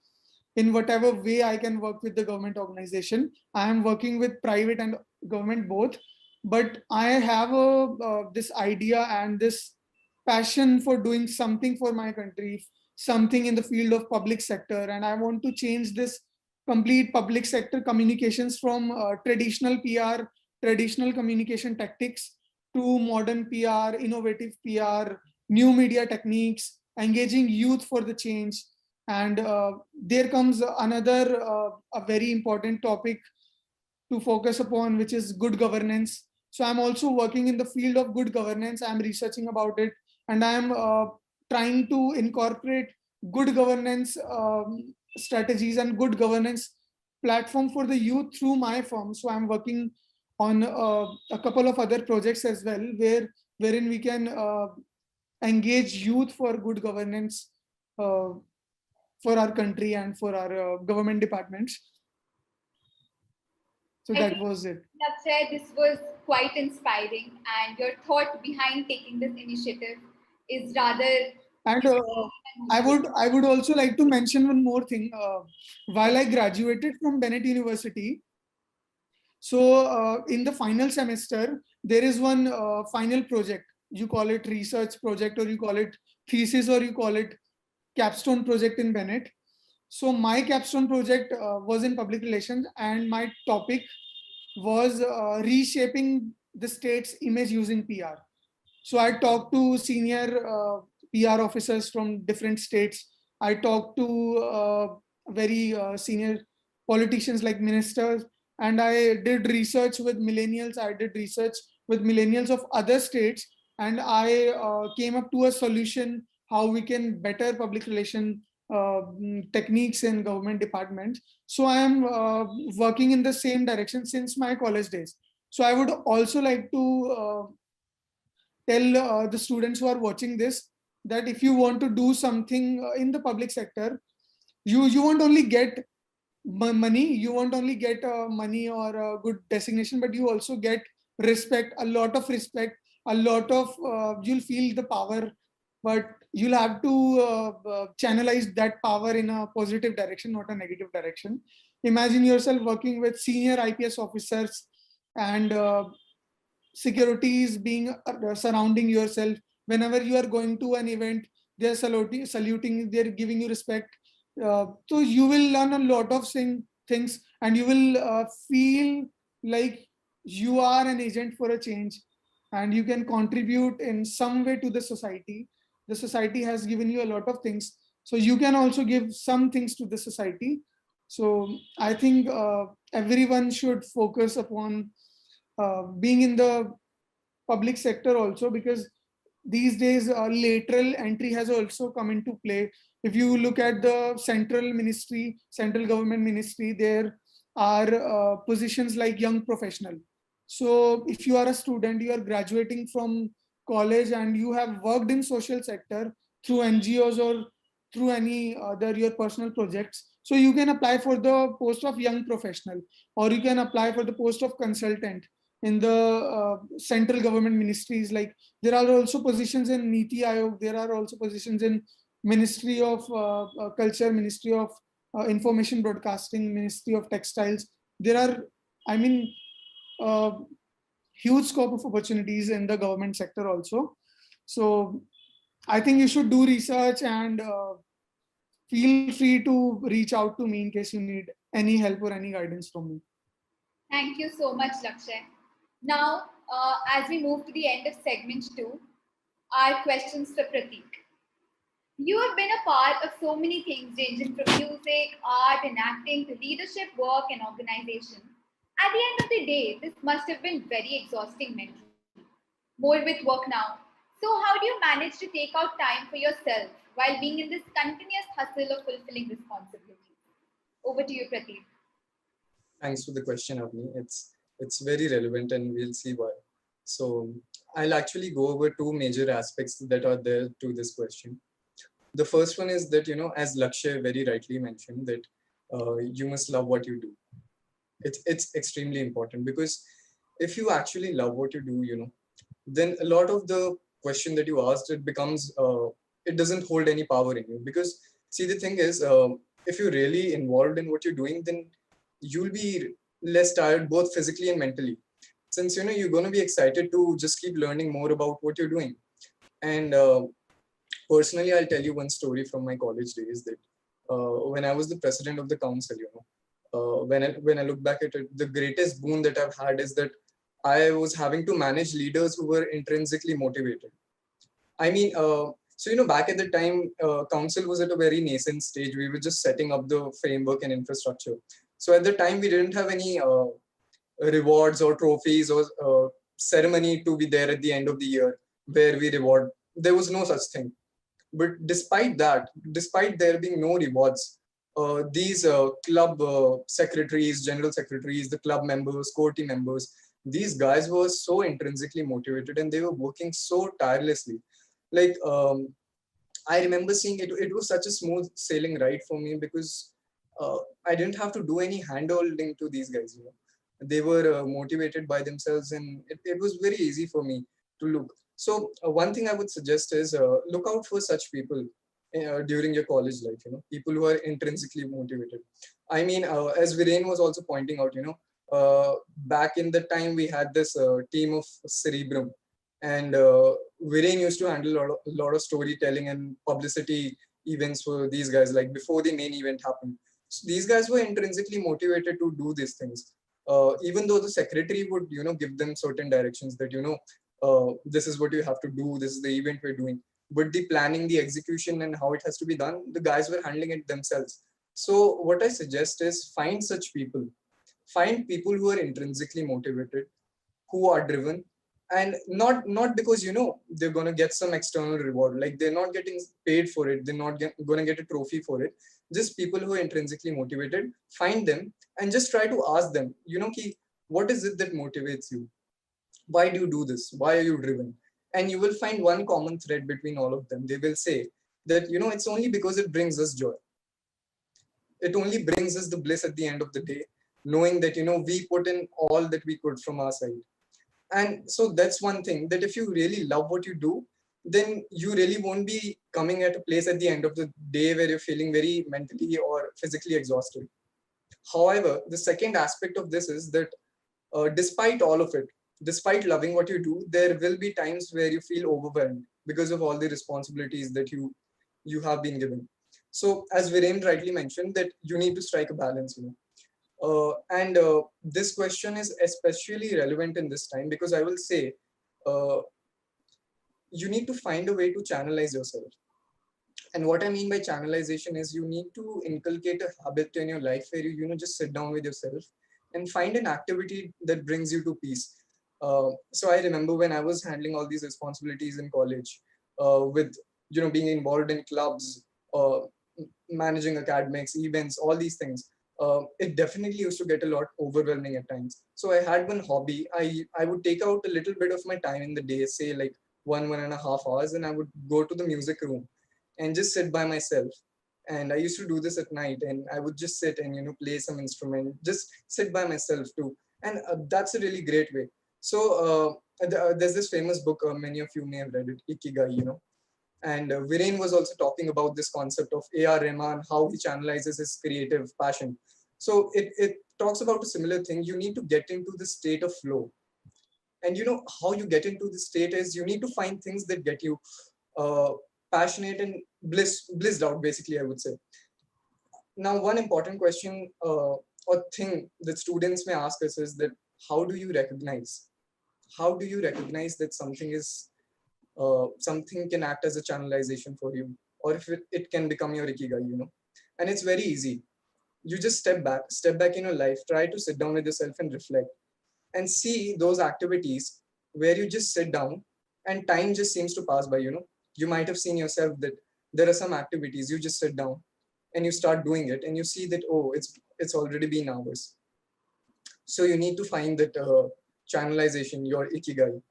in whatever way I can work with the government organization, I am working with private and government both. But I have this idea and this passion for doing something for my country, something in the field of public sector, and I want to change this complete public sector communications from traditional PR, traditional communication tactics, to modern PR, innovative PR, new media techniques, engaging youth for the change. And there comes another a very important topic to focus upon, which is good governance. So I'm also working in the field of good governance. I'm researching about it, and I'm trying to incorporate good governance strategies and good governance platform for the youth through my firm. So I'm working on a couple of other projects as well, wherein we can engage youth for good governance uh, for our country and for our government departments. So I that think, was it. Lakshay, this was quite inspiring, and your thought behind taking this initiative is rather And motivating. I would also like to mention one more thing. While I graduated from Bennett University, so in the final semester, there is one final project. You call it research project, or you call it thesis, or you call it capstone project in Bennett. So my capstone project was in public relations, and my topic was reshaping the state's image using PR. So I talked to senior PR officers from different states. I talked to very senior politicians like ministers, and I did research with millennials. I did research with millennials of other states, and I came up to a solution how we can better public relation techniques in government departments. So I am working in the same direction since my college days. So I would also like to tell the students who are watching this that if you want to do something in the public sector, you won't only get money, you won't only get money or a good designation, but you also get respect, a lot of respect, a lot of you'll feel the power, but you'll have to channelize that power in a positive direction, not a negative direction. Imagine yourself working with senior IPS officers, and securities being surrounding yourself. Whenever you are going to an event, they're saluting, they're giving you respect. So you will learn a lot of things, and you will feel like you are an agent for a change, and you can contribute in some way to the society. The society has given you a lot of things, so you can also give some things to the society. So I think everyone should focus upon being in the public sector also, because these days lateral entry has also come into play. If you look at the central government ministry, there are positions like young professional. So if you are a student, you are graduating from college, and you have worked in social sector through NGOs or through any other your personal projects, so you can apply for the post of young professional, or you can apply for the post of consultant in the central government ministries. Like there are also positions in Niti Aayog, there are also positions in Ministry of Culture, Ministry of Information Broadcasting, Ministry of Textiles. There are, I mean, uh, huge scope of opportunities in the government sector also. So I think you should do research, and feel free to reach out to me in case you need any help or any guidance from me. Thank you so much, Lakshay. Now, as we move to the end of segment 2, our questions for Prateek. You have been a part of so many things, ranging from music, art, and acting to leadership, work, and organization. At the end of the day, this must have been very exhausting mentally. More with work now. So, how do you manage to take out time for yourself while being in this continuous hustle of fulfilling responsibilities? Over to you, Prateek. Thanks for the question, Avni. It's very relevant, and we'll see why. So I'll actually go over two major aspects that are there to this question. The first one is that, as Lakshay very rightly mentioned, that you must love what you do. It's extremely important, because if you actually love what you do, then a lot of the question that you asked, it becomes it doesn't hold any power in you. Because see, the thing is, if you're really involved in what you're doing, then you'll be less tired both physically and mentally, since you're going to be excited to just keep learning more about what you're doing. And personally, I'll tell you one story from my college days, that when I was the president of the council, when I look back at it, the greatest boon that I've had is that I was having to manage leaders who were intrinsically motivated. I mean, so back at the time, council was at a very nascent stage. We were just setting up the framework and infrastructure. So at the time, we didn't have any rewards or trophies or ceremony to be there at the end of the year where we reward. There was no such thing. But despite that, despite there being no rewards, these club secretaries, general secretaries, the club members, core team members, these guys were so intrinsically motivated, and they were working so tirelessly. Like, I remember seeing it, it was such a smooth sailing ride for me, because I didn't have to do any handholding to these guys. They were motivated by themselves, and it was very easy for me to look. So one thing I would suggest is look out for such people during your college life. People who are intrinsically motivated. I mean, as Viren was also pointing out, back in the time we had this team of Cerebrum, and Viren used to handle a lot of storytelling and publicity events for these guys, like before the main event happened. So these guys were intrinsically motivated to do these things. Even though the secretary would, give them certain directions that, this is what you have to do, this is the event we're doing. But the planning, the execution, and how it has to be done, the guys were handling it themselves. So what I suggest is find such people. Find people who are intrinsically motivated, who are driven, and not because they're going to get some external reward, like they're not getting paid for it, they're not going to get a trophy for it. Just people who are intrinsically motivated, find them and just try to ask them, what is it that motivates you? Why do you do this? Why are you driven? And you will find one common thread between all of them. They will say that it's only because it brings us joy. It only brings us the bliss at the end of the day, knowing that we put in all that we could from our side. And so that's one thing, that if you really love what you do, then you really won't be coming at a place at the end of the day where you're feeling very mentally or physically exhausted. However, the second aspect of this is that despite all of it, despite loving what you do, there will be times where you feel overwhelmed because of all the responsibilities that you have been given. So as Viren rightly mentioned, that you need to strike a balance, and this question is especially relevant in this time, because I will say you need to find a way to channelize yourself. And what I mean by channelization is you need to inculcate a habit in your life where you just sit down with yourself and find an activity that brings you to peace. So I remember when I was handling all these responsibilities in college, with being involved in clubs, uh, managing academics, events, all these things. It definitely used to get a lot overwhelming at times. So I had one hobby. I would take out a little bit of my time in the day, say like 1.5 hours, and I would go to the music room and just sit by myself. And I used to do this at night, and I would just sit and play some instrument, just sit by myself too. And that's a really great way. So there's this famous book, many of you may have read it, Ikigai. And Viren was also talking about this concept of A.R. Rahman, how he channelizes his creative passion. So it talks about a similar thing. You need to get into the state of flow. And how you get into the state is you need to find things that get you uh, passionate and blissed out, basically, I would say. Now, one important question or thing that students may ask us is that how do you recognize? How do you recognize that something can act as a channelization for you, or if it can become your ikigai, and it's very easy. You just step back in your life, try to sit down with yourself and reflect and see those activities where you just sit down and time just seems to pass by. You might have seen yourself that there are some activities you just sit down and you start doing it and you see that, oh, it's already been hours. So you need to find that channelization, your ikigai.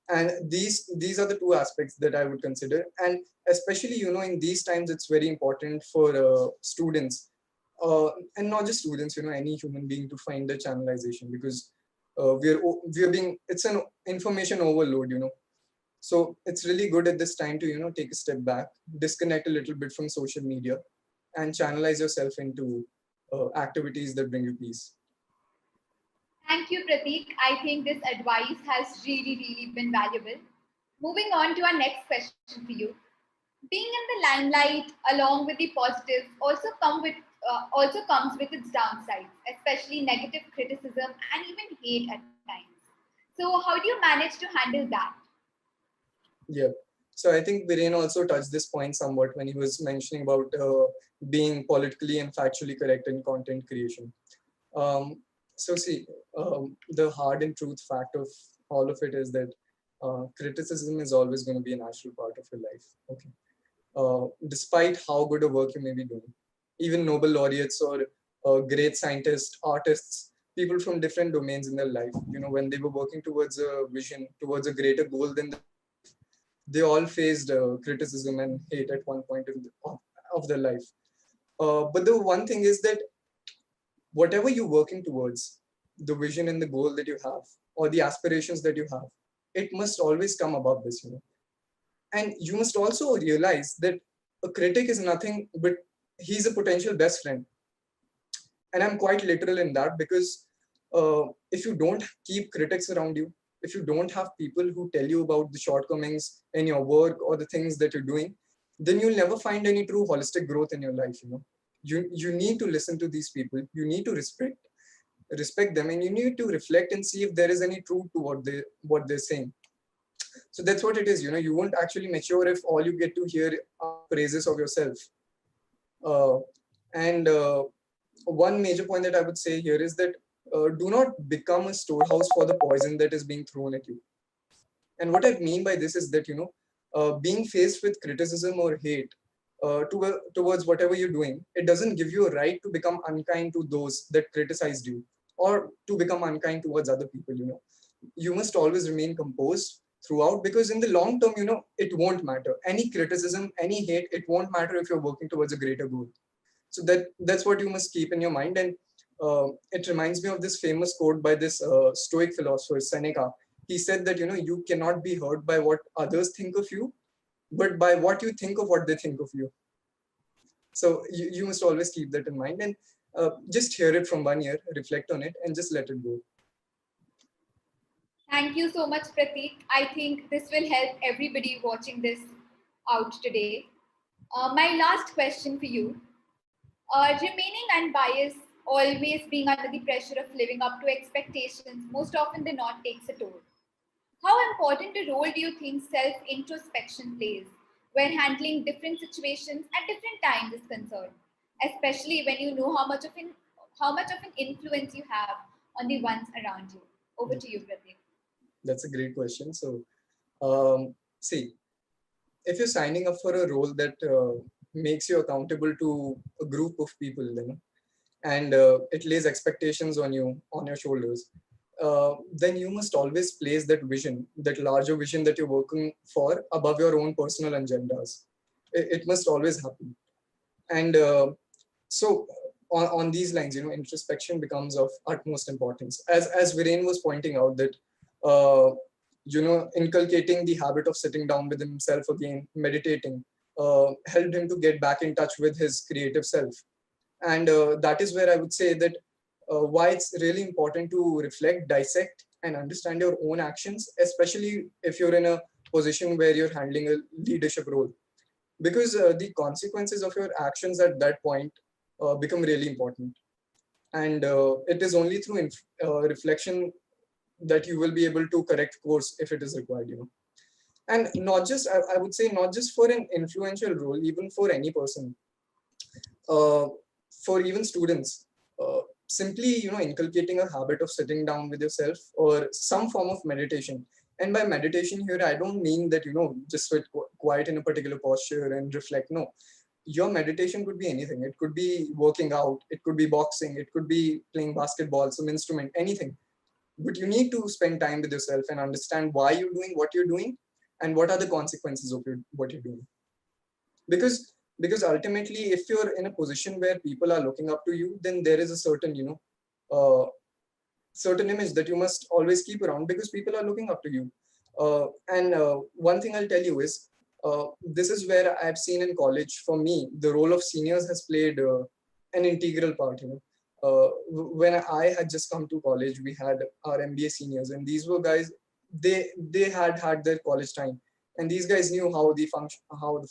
And these are the two aspects that I would consider. And especially, in these times, it's very important for students, and not just students, any human being, to find the channelization, because we're being, it's an information overload. So it's really good at this time to take a step back, disconnect a little bit from social media, and channelize yourself into activities that bring you peace. Thank you, Prateek. I think this advice has really been valuable. Moving on to our next question for you. Being in the limelight, along with the positives, also comes with its downsides, especially negative criticism and even hate at times. So, how do you manage to handle that? Yeah. So I think Viren also touched this point somewhat when he was mentioning about being politically and factually correct in content creation. So see, the hard and truth fact of all of it is that criticism is always going to be a natural part of your life. Okay. Despite how good a work you may be doing, even Nobel laureates or great scientists, artists, people from different domains in their life, when they were working towards a vision, towards a greater goal than they all faced criticism and hate at one point of their life. But the one thing is that whatever you're working towards, the vision and the goal that you have, or the aspirations that you have, it must always come above this. And you must also realize that a critic is nothing but he's a potential best friend. And I'm quite literal in that, because if you don't keep critics around you, if you don't have people who tell you about the shortcomings in your work or the things that you're doing, then you'll never find any true holistic growth in your life. You need to listen to these people. You need to respect them, and you need to reflect and see if there is any truth to what they're saying. So that's what it is. You won't actually mature if all you get to hear are praises of yourself. And one major point that I would say here is that do not become a storehouse for the poison that is being thrown at you. And what I mean by this is that, being faced with criticism or hate towards whatever you're doing, it doesn't give you a right to become unkind to those that criticized you, or to become unkind towards other people. You must always remain composed throughout, because in the long term, it won't matter. Any criticism, any hate, it won't matter if you're working towards a greater goal. So that's what you must keep in your mind. And it reminds me of this famous quote by this Stoic philosopher Seneca. He said that you cannot be hurt by what others think of you, but by what you think of what they think of you. So you must always keep that in mind, and just hear it from one ear, reflect on it, and just let it go. Thank you so much, Prateek. I think this will help everybody watching this out today. My last question for you. Remaining unbiased, always being under the pressure of living up to expectations, most often than not takes a toll. How important a role do you think self-introspection plays when handling different situations at different times is concerned, especially when you know how much of an influence you have on the ones around you? Over to you, Prateek. That's a great question. So, see, if you're signing up for a role that makes you accountable to a group of people, and it lays expectations on you, on your shoulders, then you must always place that vision, that larger vision that you're working for, above your own personal agendas. It must always happen. And so on these lines, introspection becomes of utmost importance. As Viren was pointing out that, inculcating the habit of sitting down with himself again, meditating, helped him to get back in touch with his creative self. And that is where I would say that why it's really important to reflect, dissect, and understand your own actions, especially if you're in a position where you're handling a leadership role. Because the consequences of your actions at that point become really important. And it is only through reflection that you will be able to correct course if it is required. And not just, I would say, not just for an influential role, even for any person, for even students, simply, inculcating a habit of sitting down with yourself or some form of meditation. And by meditation here, I don't mean that, just sit quiet in a particular posture and reflect. No, your meditation could be anything. It could be working out, it could be boxing, it could be playing basketball, some instrument, anything. But you need to spend time with yourself and understand why you're doing what you're doing and what are the consequences of what you're doing. Because ultimately, if you're in a position where people are looking up to you, then there is a certain, certain image that you must always keep around, because people are looking up to you. And one thing I'll tell you is, this is where I've seen in college, for me, the role of seniors has played an integral part. When I had just come to college, we had our MBA seniors, and these were guys, they had their college time, and these guys knew how the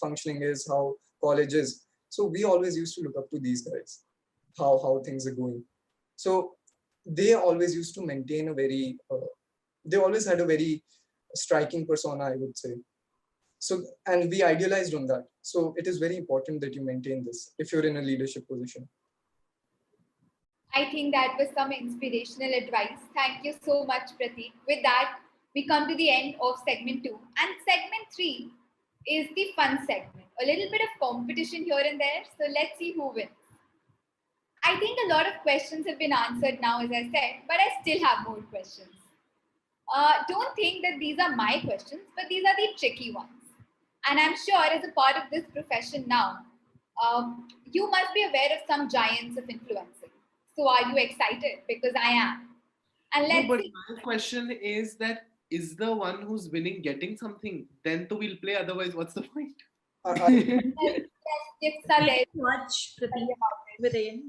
functioning is, how college is. So we always used to look up to these guys, how things are going. So they always used to maintain a very, they always had a very striking persona, I would say. So, and we idealized on that. So it is very important that you maintain this if you're in a leadership position. I think that was some inspirational advice. Thank you so much, Prateek. With that, we come to the end of segment 2. And segment 3 is the fun segment. A little bit of competition here and there. So let's see who wins. I think a lot of questions have been answered now, as I said, but I still have more questions. Don't think that these are my questions, but these are the tricky ones. And I'm sure as a part of this profession now, you must be aware of some giants of influencing. So are you excited? Because I am. And let's No, but see. my question is that, is the one who's winning getting something? Then to we'll play. Otherwise, what's the point? Gifts are there. Much, Prateek, Viren.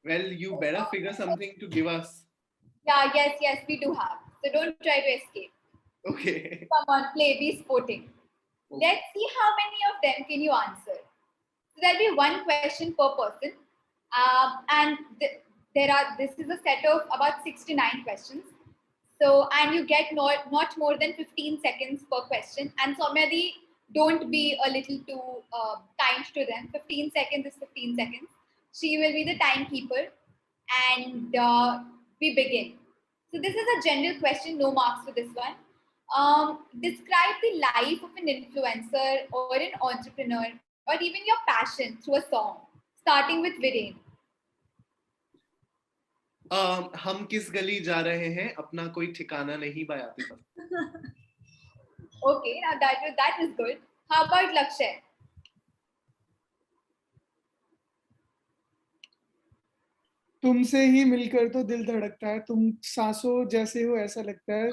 Well, you better figure something to give us. Yeah, yes, we do have. So don't try to escape. Okay. Come on, play, be sporting. Okay. Let's see how many of them can you answer. So there'll be one question per person. And this is a set of about 69 questions. So, and you get not more than 15 seconds per question. And Soumyadi, don't be a little too kind to them. 15 seconds is 15 seconds. She will be the timekeeper. And we begin. So this is a general question, no marks for this one. Describe the life of an influencer or an entrepreneur or even your passion through a song, starting with Viren. हम किस गली जा रहे हैं, अपना कोई ठिकाना नहीं बयाती पर. Okay, now that is good. How about Lakshay? तुमसे ही मिलकर तो दिल धड़कता है, तुम सांसों जैसे हो ऐसा लगता है,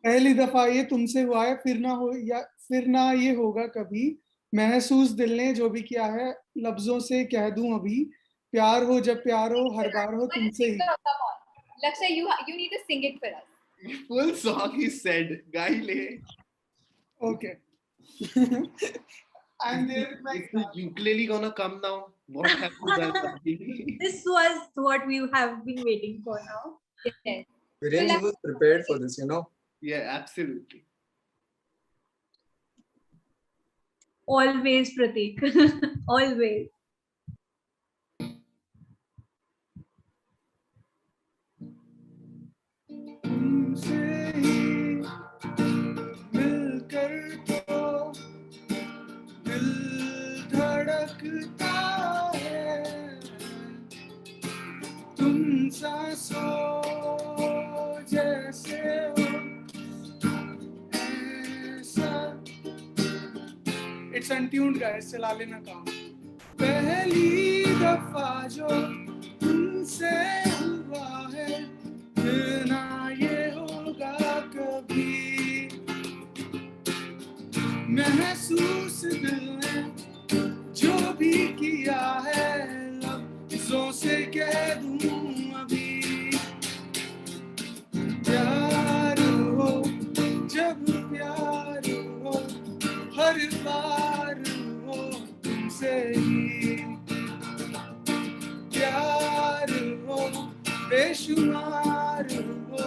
पहली दफा ये तुमसे हुआ है, फिर ना हो या फिर ना ये होगा कभी, महसूस दिल ने जो भी किया है, लफ्जों से कह दूं अभी, प्यार हो जब प्यार हो, हर बार हो तुमसे ही. Come on. Lakshay, you need to sing it for us. Full song, he said. Gaile. Okay. I'm there with my Is the ukulele gonna come now? What happens? This was what we have been waiting for now. Yes. Viren, you was prepared for this, Yeah, absolutely. Always, Prateek. Always. तुमसे ही मिलकर तो दिल धड़कता है, तुम सांसों जैसे हो ऐसा. It's untuned, guys. चला लेना काम. पहली दफा जो तुमसे हुआ है, फिर ना ये होगा कभी, महसूस दिल ने जो भी किया है, लफ्जों से कह दूं अभी, प्यार हो जब प्यार हो, हर बार हो तुमसे ही, प्यार हो बेशुमार हो,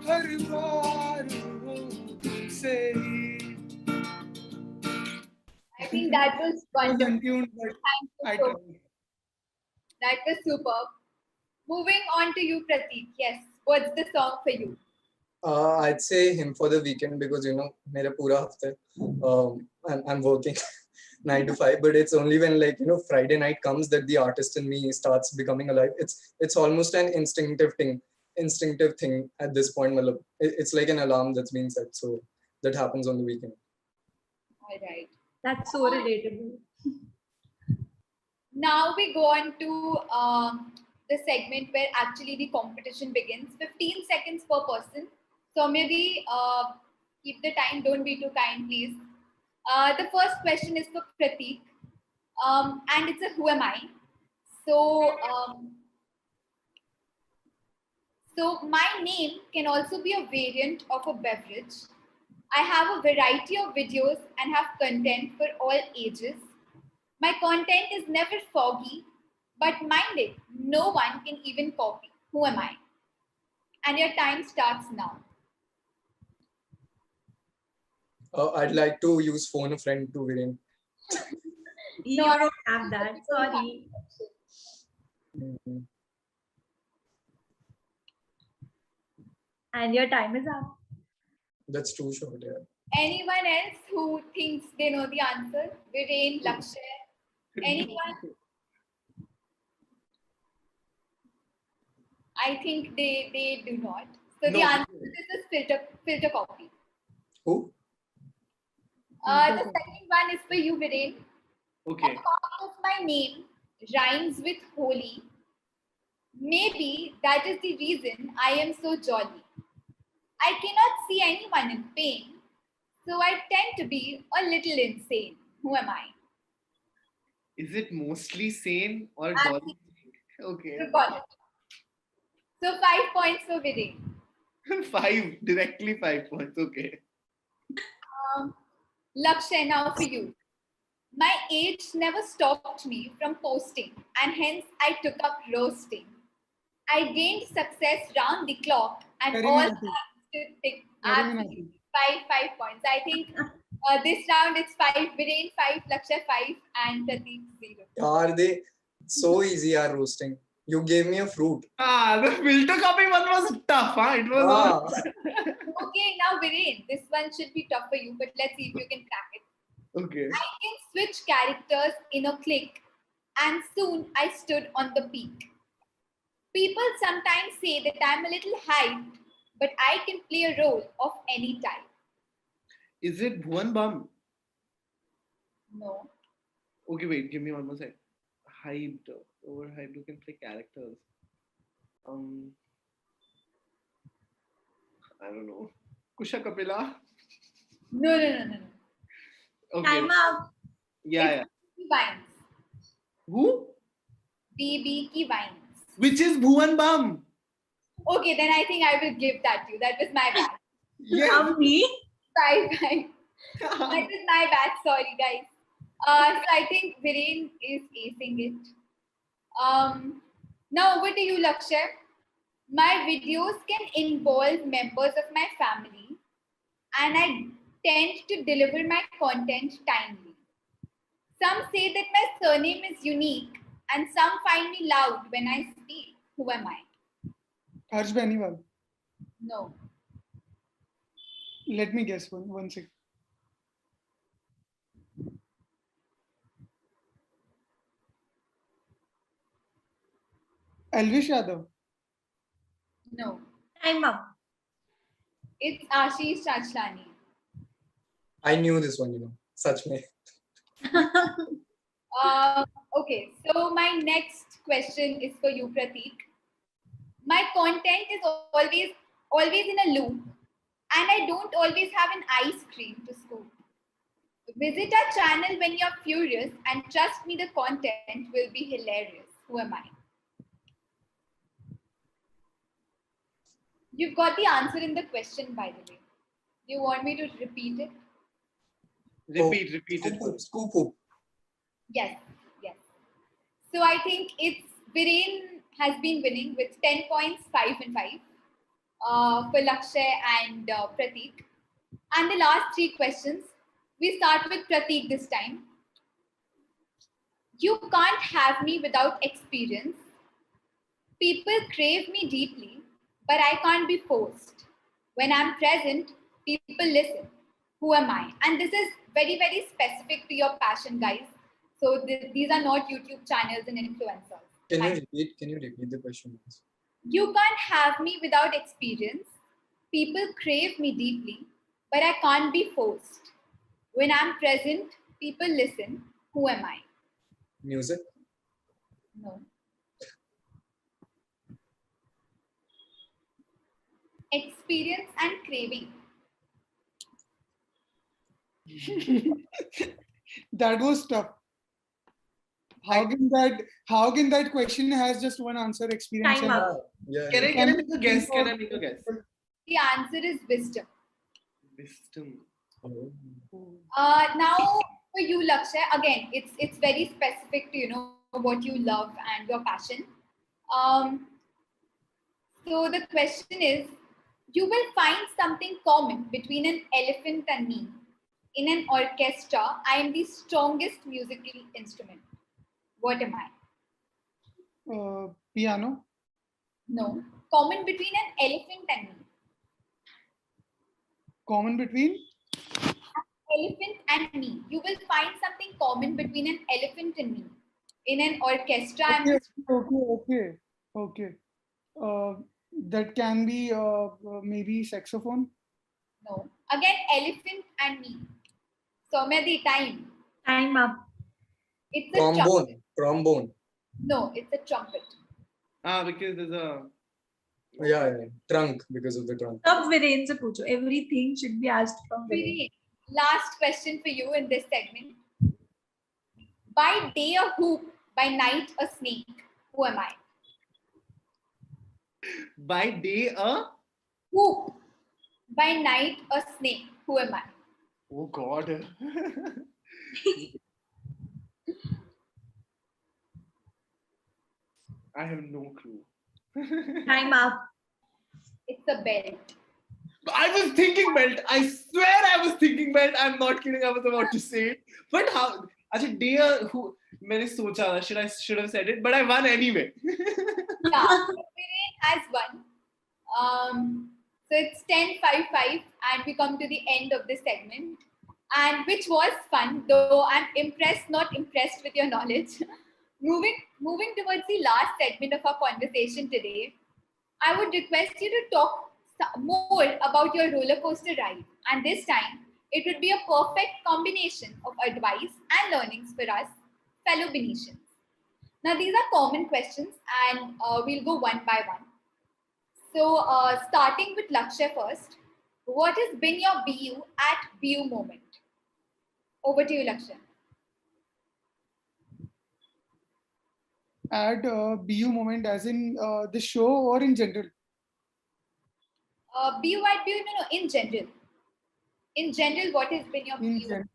हर बार हो तुमसे ही. think that was I was wonderful. untuned, but Thank you I so tried. much. That was superb. Moving on to you, Prateek. Yes, what's the song for you? I'd say Him for the Weekend because मेरा पूरा हफ्ते I'm working 9 to 5, but it's only when Friday night comes that the artist in me starts becoming alive. It's almost an instinctive thing at this point. It's like an alarm that's being set, so that happens on the weekend. All right. That's so relatable. Now we go on to the segment where actually the competition begins. 15 seconds per person. Soumyadi, keep the time. Don't be too kind, please. The first question is for Prateek, and it's a who am I? So my name can also be a variant of a beverage. I have a variety of videos and have content for all ages. My content is never foggy, but mind it, no one can even copy. Who am I? And your time starts now. I'd like to use phone a friend to Viren. You I don't have that. Sorry. Mhm. And your time is up. That's too short, yeah. Anyone else who thinks they know the answer? Viren, Lakshay, anyone? I think they do not. So the No. answer to this is filter copy. Who? The second one is for you, Viren. Okay. A part of my name rhymes with holy. Maybe that is the reason I am so jolly. I cannot see anyone in pain, so I tend to be a little insane. Who am I? Is it mostly sane or Absolutely. Dolly? Okay. You got it. So 5 points for Viren. 5, directly 5 points. Okay. Lakshay, now for you. My age never stopped me from posting, and hence I took up roasting. I gained success round the clock, and Very all happy. hands to tick. Very Absolutely. 5 points. I think this round it's 5. Viren 5, Lakshay 5, and Prateek 0. Are they so easy? Are roasting? You gave me a fruit. The filter copy one was tough, huh? It was all... Okay, now Viren, this one should be tough for you, but let's see if you can crack it. Okay. I can switch characters in a click, and soon I stood on the peak. People sometimes say that I'm a little hyped, but I can play a role of any type. Is it Bhuvan Bam? No. Okay, wait, give me one more sec. Hyped, overhyped, you can play characters. I don't know. Kusha Kapila? No. Okay. Time up. Yeah. BB Vines. Who? BB Ki Vines. Which is Bhuvan Bam? Okay, then I think I will give that to you. That was my bad. Yeah. Me? 5. That was my bad. Sorry, guys. So I think Viren is acing it. Now over to you, Lakshay. My videos can involve members of my family, and I tend to deliver my content timely. Some say that my surname is unique, and some find me loud when I speak. Who am I? Harsh Beniwal. No. Let me guess one second. Elvish Yadav. No. Time up. It's Ashish Chachlani. I knew this one, Such me. Okay, so my next question is for you, Prateek. My content is always in a loop, and I don't always have an ice cream to scoop. Visit our channel when you're furious, and trust me, the content will be hilarious. Who am I? You've got the answer in the question, by the way. Do you want me to repeat it? Repeat it. Scoop hoop. Yes. So I think it's Viren has been winning with 10 points, 5 and 5 for Lakshay and Prateek. And the last 3 questions, we start with Prateek this time. You can't have me without experience. People crave me deeply, but I can't be forced. When I'm present, people listen. Who am I? And this is very, very specific to your passion, guys. So these are not YouTube channels and influencers. Can you repeat the question? You can't have me without experience. People crave me deeply, but I can't be forced. When I'm present, people listen. Who am I? Music. No. Experience and craving. That was tough. How can that question has just one answer? Experience. Time and- up. Yeah. Can I make a guess? Can I make a guess? The answer is wisdom. Wisdom. Oh. Now for you, Lakshay, again, it's very specific to what you love and your passion. So the question is, you will find something common between an elephant and me. In an orchestra, I am the strongest musical instrument. What am I? Piano. No. Common between an elephant and me. Common between. Elephant and me. You will find something common between an elephant and me. In an orchestra, I'm Okay. That can be maybe saxophone. no. Again, elephant and me. Soumya, the time. Time up. It's a trumpet. Trombone. No, it's a trumpet. Because there's a. Yeah. Trunk, because of the trunk. Sab Viren se pucho. Everything should be asked from Viren. Viren, last question for you in this segment. By day a hoop, by night a snake. Who am I? By day, a. Hoop. By night a snake. Who am I? Oh God. I have no clue. Time up. It's a belt. I was thinking belt. I swear I was thinking belt. I'm not kidding. I was about to say it. But how? Actually, dear, who? मैंने सोचा था, should have said it, but I won anyway. Yeah, Viren has won. So it's 10-5-5, and we come to the end of this segment, and which was fun, though I'm impressed, not impressed with your knowledge. Moving towards the last segment of our conversation today, I would request you to talk more about your roller coaster ride, and this time it would be a perfect combination of advice and learnings for us, fellow Venetians. Now, these are common questions, and we'll go one by one. So, starting with Lakshay first, what has been your BU at BU moment? Over to you, Lakshay. At BU moment, as in the show or in general? BU at BU, no, in general. In general, what has been your In BU? general.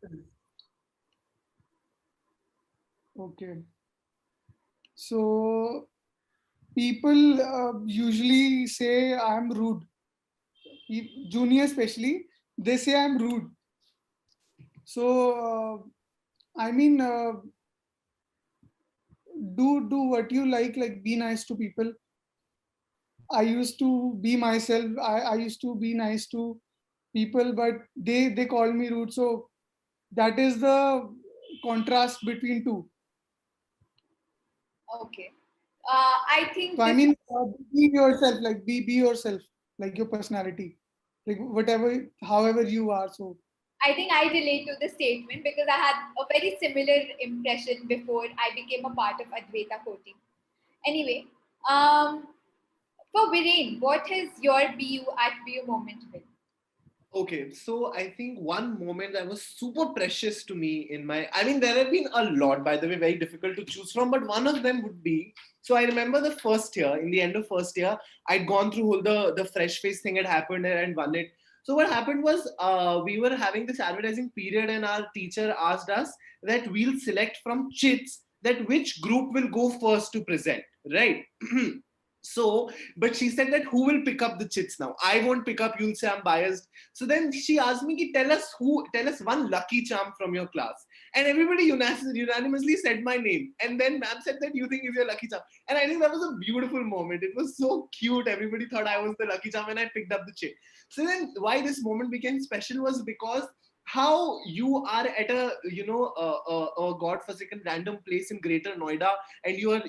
Okay. So people usually say I'm rude. Junior especially, they say I'm rude. So I mean, do what you like be nice to people. I used to be myself. I used to be nice to people, but they call me rude. So that is the contrast between two. Okay. I think. So I mean, be yourself, like be yourself, like your personality, like whatever, however you are. So I think I relate to the statement because I had a very similar impression before I became a part of Advaita Koti. Anyway, for Viren, what has your BU at BU moment been? Okay, so I think one moment that was super precious to me in my, I mean, there have been a lot, by the way, very difficult to choose from, but one of them would be, so I remember the first year, in the end of first year, I'd gone through all the fresh face thing had happened and won it. So what happened was we were having this advertising period and our teacher asked us that we'll select from chits that which group will go first to present, right? So, but she said that who will pick up the chits now? I won't pick up, you'll say I'm biased. So then she asked me, ki, tell us one lucky charm from your class. And everybody unanimously said my name. And then ma'am said that you think is your lucky charm. And I think that was a beautiful moment. It was so cute. Everybody thought I was the lucky charm and I picked up the chit. So then why this moment became special was because how you are at a godforsaken random place in Greater Noida, and you are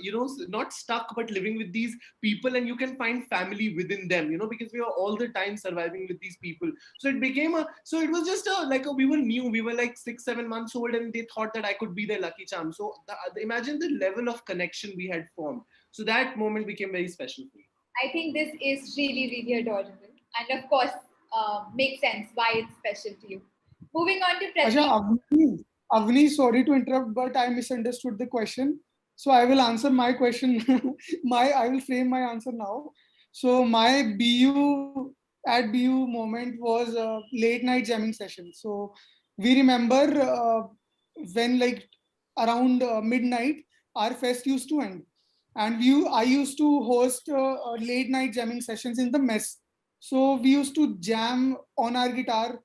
not stuck but living with these people, and you can find family within them, because we are all the time surviving with these people. So it became it was just we were new, we were like 6-7 months old, and they thought that I could be their lucky charm. So imagine the level of connection we had formed. So that moment became very special for me. I think this is really, really adorable. And of course, makes sense why it's special to you. Moving on to Acha, Pratik. Avni, sorry to interrupt, but I misunderstood the question. So I will answer my question. I will frame my answer now. So my BU at BU moment was a late night jamming session. So we remember when like around midnight, our fest used to end, and I used to host late night jamming sessions in the mess. So we used to jam on our guitar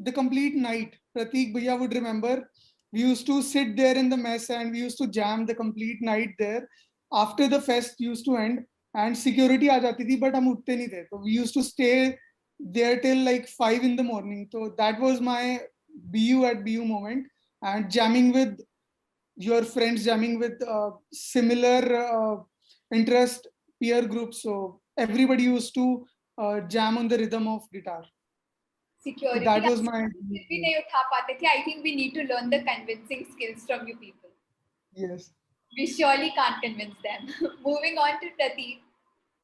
the complete night. Pratik Bhaiya would remember. We used to sit there in the mess and we used to jam the complete night there. After the fest used to end and security aa jati thi, but hum utte nahi the. So we used to stay there till like 5 in the morning. So that was my BU at BU moment, and jamming with your friends, jamming with similar interest peer groups. So everybody used to jam on the rhythm of guitar. Security. That was my. I think we need to learn the convincing skills from you people. Yes. We surely can't convince them. Moving on to Pratik.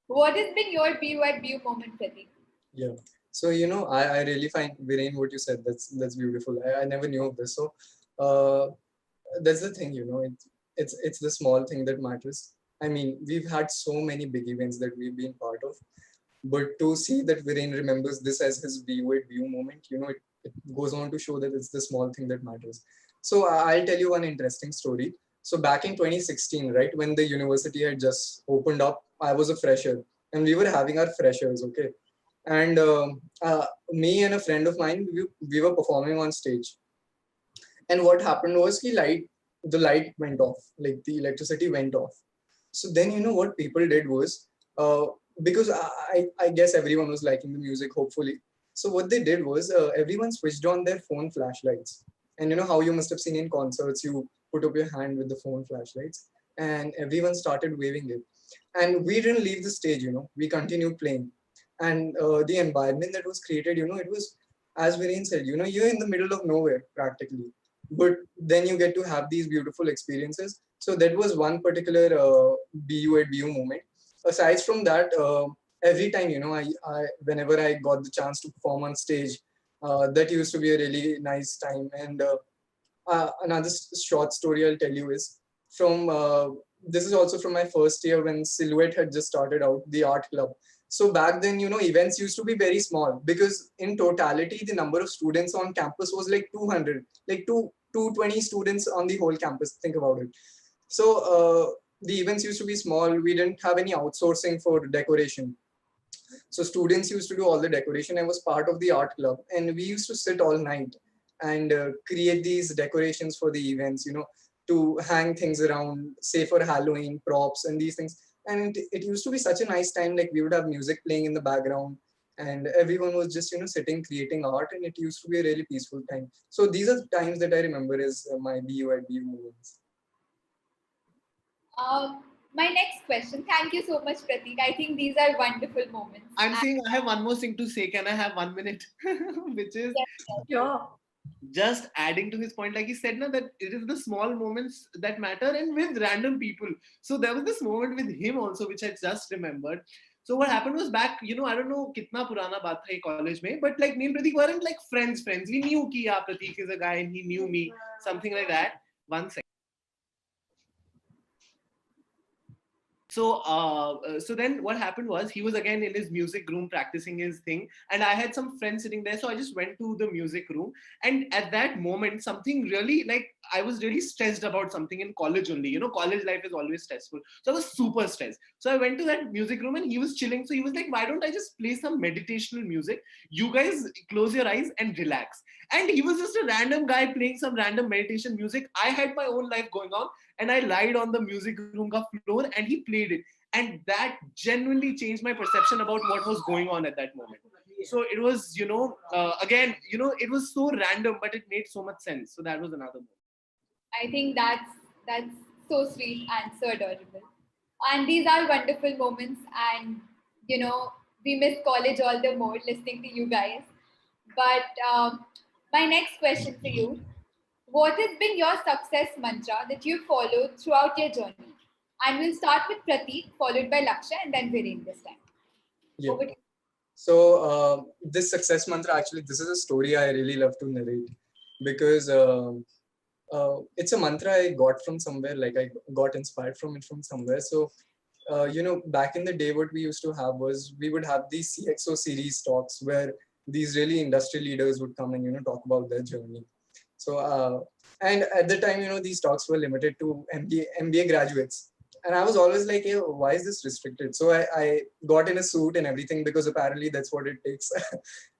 What has been your BU at BU moment, Pratik? Yeah. So, I really find, Viren, what you said, that's beautiful. I never knew of this. So, that's the thing, it's the small thing that matters. I mean, we've had so many big events that we've been part of, but to see that Viren remembers this as his BU at BU moment, it goes on to show that it's the small thing that matters. So I'll tell you one interesting story. So back in 2016, right, when the university had just opened up, I was a fresher and we were having our freshers, okay? And me and a friend of mine, we were performing on stage. And what happened was the light went off, like the electricity went off. So then, what people did was, because I guess everyone was liking the music, hopefully. So what they did was, everyone switched on their phone flashlights. And how you must have seen in concerts, you put up your hand with the phone flashlights, and everyone started waving it. And we didn't leave the stage, we continued playing. And the environment that was created, it was, as Viren said, you're in the middle of nowhere practically, but then you get to have these beautiful experiences. So that was one particular BU at BU moment. Aside from that, every time, I whenever I got the chance to perform on stage, that used to be a really nice time. And another short story I'll tell you is from, this is also from my first year when Silhouette had just started out, the art club. So back then, events used to be very small because in totality, the number of students on campus was like 200, like 220 students on the whole campus. Think about it. So the events used to be small. We didn't have any outsourcing for decoration. So students used to do all the decoration. I was part of the art club, and we used to sit all night and create these decorations for the events, to hang things around, say for Halloween, props and these things. And it used to be such a nice time. Like we would have music playing in the background and everyone was just, sitting, creating art, and it used to be a really peaceful time. So these are the times that I remember as my BU at BU moments. My next question. Thank you so much, Pratik. I think these are wonderful moments. I'm saying I have one more thing to say. Can I have 1 minute? Which is just adding to his point, like he said, na, that it is the small moments that matter, and with random people. So there was this moment with him also, which I just remembered. So what happened was back, I don't know kitna purana baat tha college mein, but like me and Pratik weren't like friends. We knew ki Pratik is a guy and he knew me, something like that. 1 second. So then what happened was he was again in his music room practicing his thing, and I had some friends sitting there. So I just went to the music room, and at that moment, something really, like, I was really stressed about something in college only. You know, college life is always stressful. So I was super stressed. So I went to that music room and he was chilling. So he was like, why don't I just play some meditational music? You guys close your eyes and relax. And he was just a random guy playing some random meditation music. I had my own life going on and I lied on the music room ka floor and he played it. And that genuinely changed my perception about what was going on at that moment. So it was, again, it was so random, but it made so much sense. So that was another moment. I think that's so sweet and so adorable. And these are wonderful moments. And we miss college all the more listening to you guys. But my next question for you: what has been your success mantra that you followed throughout your journey? And we'll start with Prateek, followed by Lakshay, and then Viren this time. Yeah. Over to you. So this success mantra, actually, this is a story I really love to narrate because it's a mantra I got from somewhere, like I got inspired from it from somewhere. So, back in the day, what we used to have was we would have these CXO series talks where these really industry leaders would come and, talk about their journey. So, and at the time, these talks were limited to MBA graduates. And I was always like, hey, why is this restricted? So I got in a suit and everything because apparently that's what it takes.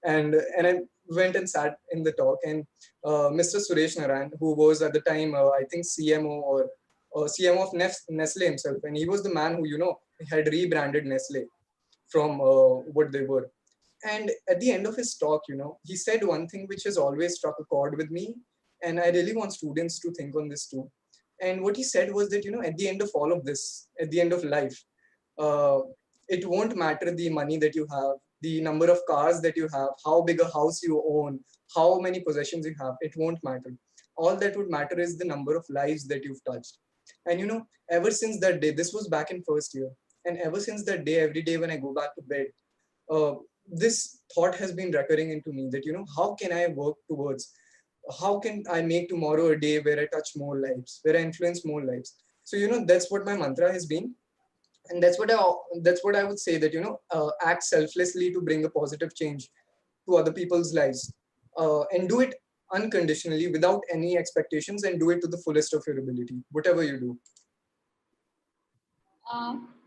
and I went and sat in the talk, and Mr. Suresh Narayan, who was at the time, I think CMO or CMO of Nestle himself. And he was the man who, had rebranded Nestle from what they were. And at the end of his talk, he said one thing which has always struck a chord with me. And I really want students to think on this too. And what he said was that, at the end of all of this, at the end of life, it won't matter the money that you have, the number of cars that you have, how big a house you own, how many possessions you have. It won't matter. All that would matter is the number of lives that you've touched. And, ever since that day, this was back in first year. And ever since that day, every day when I go back to bed, this thought has been recurring into me that, how can I work towards, how can I make tomorrow a day where I touch more lives, where I influence more lives? So, that's what my mantra has been. And that's what I would say that, act selflessly to bring a positive change to other people's lives, and do it unconditionally without any expectations, and do it to the fullest of your ability, whatever you do.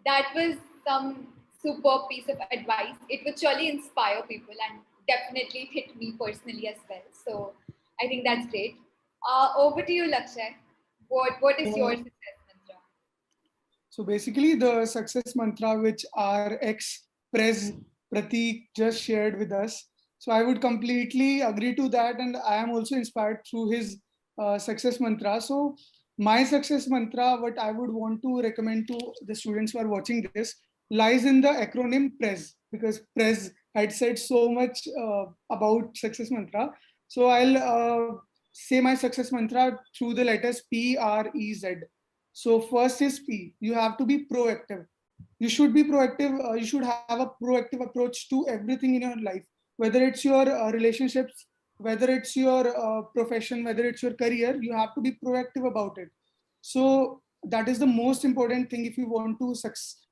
That was some superb piece of advice. It would surely inspire people and definitely hit me personally as well. So I think that's great. Over to you, Lakshay. What is your success mantra? So basically the success mantra which our ex-pres Prateek just shared with us. So I would completely agree to that, and I am also inspired through his success mantra. So my success mantra, what I would want to recommend to the students who are watching this, lies in the acronym PRES, because PRES had said so much about success mantra. So I'll say my success mantra through the letters PREZ. So first is P. You have to be proactive. You should be proactive. You should have a proactive approach to everything in your life, whether it's your relationships, whether it's your profession, whether it's your career. You have to be proactive about it. So that is the most important thing if you want to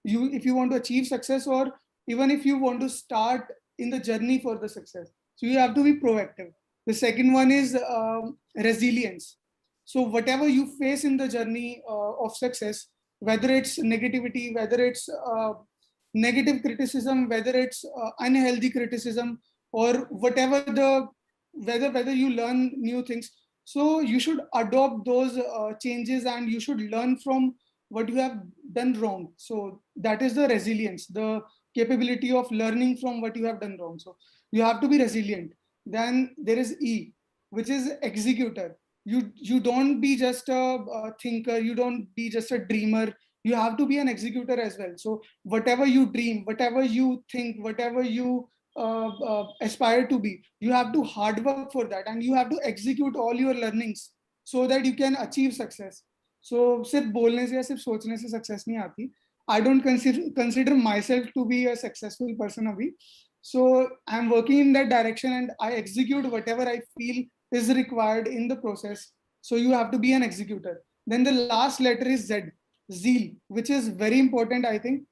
if you want to achieve success, or even if you want to start in the journey for the success. So you have to be proactive. The second one is resilience. So whatever you face in the journey of success, whether it's negativity, whether it's negative criticism, whether it's unhealthy criticism, or whatever whether you learn new things. So you should adopt those changes, and you should learn from what you have done wrong. So that is the resilience, the capability of learning from what you have done wrong. So you have to be resilient. Then there is E, which is executor. You don't be just a thinker, you don't be just a dreamer, you have to be an executor as well. So whatever you dream, whatever you think, whatever you aspire to be, you have to hard work for that, and you have to execute all your learnings so that you can achieve success. So सिर्फ बोलने से या सिर्फ सोचने से success नहीं आती. I don't consider myself to be a successful person abhi. So I'm working in that direction, and I execute whatever I feel is required in the process. So you have to be an executor. Then the last letter is Z, zeal, which is very important, I think.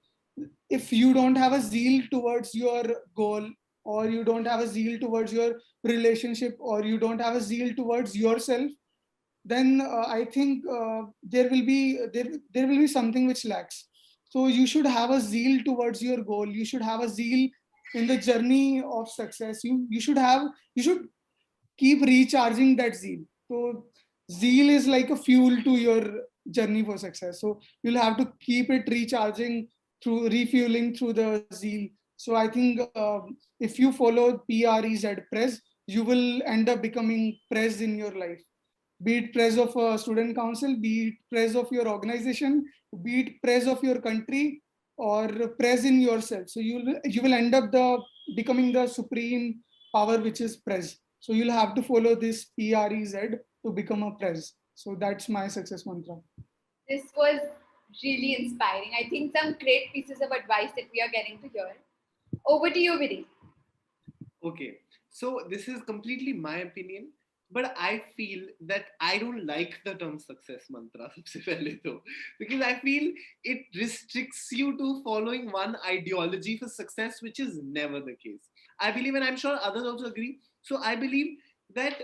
If you don't have a zeal towards your goal, or you don't have a zeal towards your relationship, or you don't have a zeal towards yourself, then I think there will be something which lacks. So you should have a zeal towards your goal. You should have a zeal in the journey of success. You should keep recharging that zeal. So zeal is like a fuel to your journey for success. So you'll have to keep it recharging through refueling through the zeal. So I think if you follow PREZ Prez, you will end up becoming Prez in your life. Be it Prez of a student council, be it Prez of your organization, be it Prez of your country, or Prez in yourself. So you will end up becoming the supreme power, which is Prez. So you'll have to follow this PREZ to become a Prez. So that's my success mantra. This was really inspiring. I think some great pieces of advice that we are getting to hear. Over to you, Vidi. Okay, so this is completely my opinion, but I feel that I don't like the term success mantra सबसे पहले तो, because I feel it restricts you to following one ideology for success, which is never the case. I believe, and I'm sure others also agree. So I believe that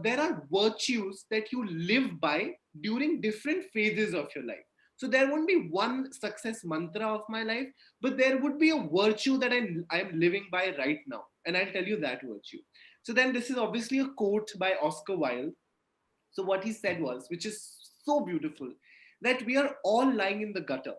there are virtues that you live by during different phases of your life. So there won't be one success mantra of my life, but there would be a virtue that I'm living by right now. And I'll tell you that virtue. So then this is obviously a quote by Oscar Wilde. So what he said was, which is so beautiful, that we are all lying in the gutter.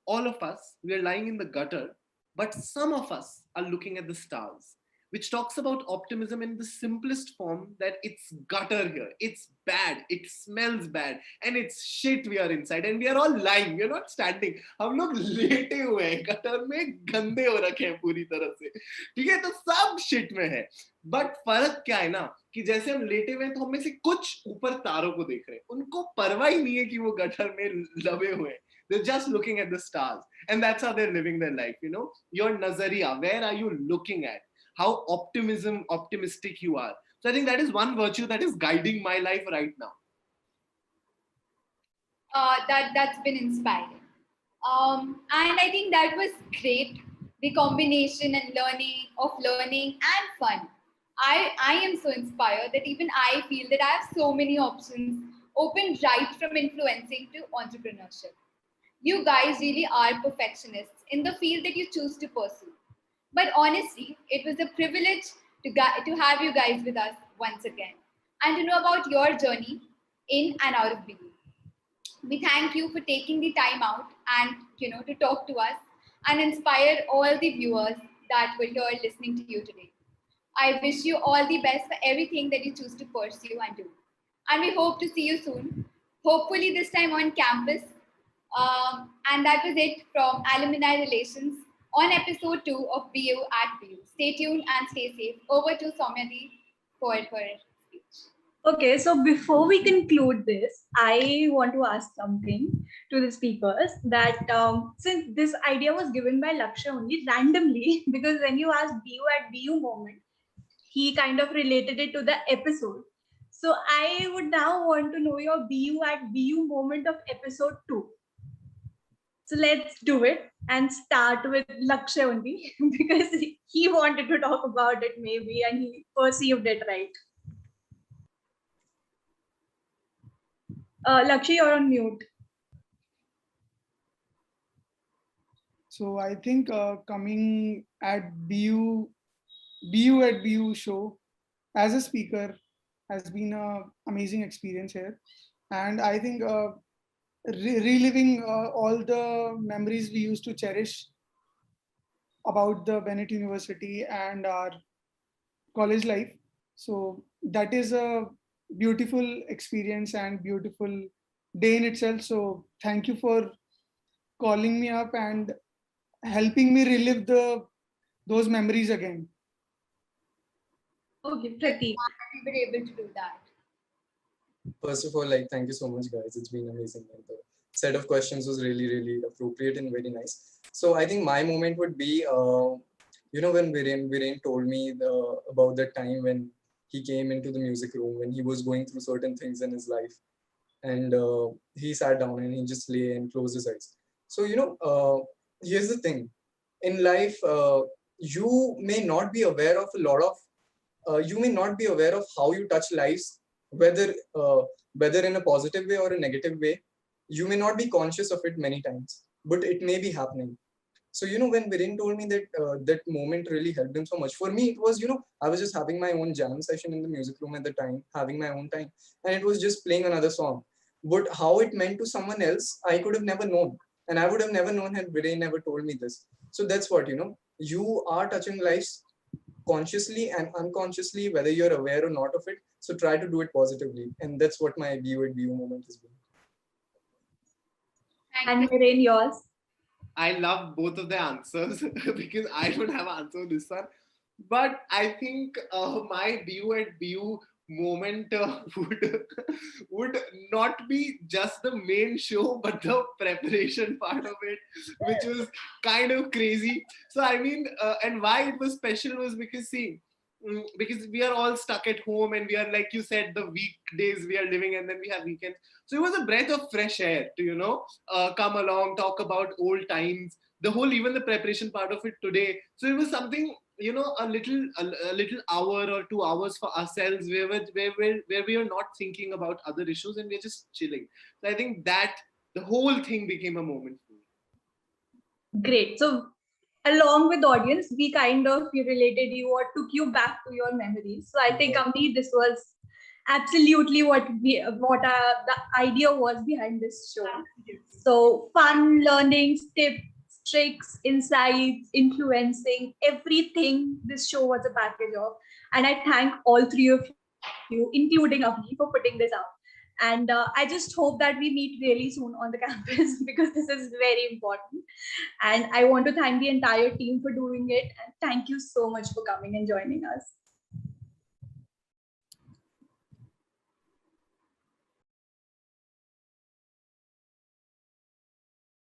All of us, we are lying in the gutter, but some of us are looking at the stars, which talks about optimism in the simplest form, that it's gutter here, it's bad, it smells bad, and it's shit we are inside, and we are all lying, we are not standing. हम लोग लेटे हुए हैं gutter में, गंदे हो रखे हैं पूरी तरह से, ठीक है, तो सब shit में है. बट फर्क क्या है ना कि जैसे हम लेटे हुए हैं तो हम में से कुछ ऊपर तारों को देख रहे हैं, उनको परवाह ही नहीं है कि वो गटर में लबे हुए हैं. They're just looking at the stars, and that's how they're living their life. You know, your nazariya, where are you looking at? How optimistic you are. So I think that is one virtue that is guiding my life right now. That's been inspiring. And I think that was great. The combination and learning and fun. I am so inspired that even I feel that I have so many options open, right from influencing to entrepreneurship. You guys really are perfectionists in the field that you choose to pursue. But honestly, it was a privilege to have you guys with us once again and to know about your journey in and out of BU. We thank you for taking the time out and to talk to us and inspire all the viewers that were here listening to you today. I wish you all the best for everything that you choose to pursue and do. And we hope to see you soon, hopefully this time on campus. And that was it from Alumni Relations on episode 2 of BU at BU. Stay tuned and stay safe. Over to Soumyadi for her speech. Okay, so before we conclude this, I want to ask something to the speakers that since this idea was given by Lakshay only randomly, because when you asked BU at BU moment, he kind of related it to the episode. So I would now want to know your BU at BU moment of episode 2. So let's do it and start with Lakshay only because he wanted to talk about it maybe and he perceived it right. Lakshay, you're on mute. So I think coming at BU at BU show as a speaker has been an amazing experience here. And I think reliving all the memories we used to cherish about the Bennett University and our college life. So that is a beautiful experience and beautiful day in itself. So thank you for calling me up and helping me relive those memories again. Okay, Prateek. We were able to do that. First of all, thank you so much, guys. It's been amazing. And the set of questions was really, really appropriate and very nice. So I think my moment would be, when Viren told me about the time when he came into the music room, when he was going through certain things in his life. And he sat down and he just lay and closed his eyes. So, here's the thing. In life, you may not be aware of you may not be aware of how you touch lives, whether whether in a positive way or a negative way. You may not be conscious of it many times, but it may be happening. So, when Viren told me that that moment really helped him so much, for me, it was, I was just having my own jam session in the music room at the time, having my own time, and it was just playing another song. But how it meant to someone else, I could have never known. And I would have never known had Viren never told me this. So that's what, you are touching lives consciously and unconsciously, whether you're aware or not of it. So try to do it positively. And that's what my view at view moment has been. And Viren, yours? I love both of the answers because I don't have an answer to this one. But I think my view at BU moment would not be just the main show, but the preparation part of it, which was kind of crazy. So I mean, and why it was special was because because we are all stuck at home and we are, like you said, the weekdays we are living and then we have weekends. So it was a breath of fresh air to come along, talk about old times, the whole, even the preparation part of it today. So it was something, a little hour or 2 hours for ourselves where we are not thinking about other issues and we're just chilling. So I think that the whole thing became a moment for me. Great. So along with the audience, we kind of related you or took you back to your memories. So I think, Amni, this was absolutely what the idea was behind this show. So fun, learnings, tips, tricks, insights, influencing, everything this show was a package of. And I thank all three of you, including Avni, for putting this out. And I just hope that we meet really soon on the campus because this is very important. And I want to thank the entire team for doing it. And thank you so much for coming and joining us.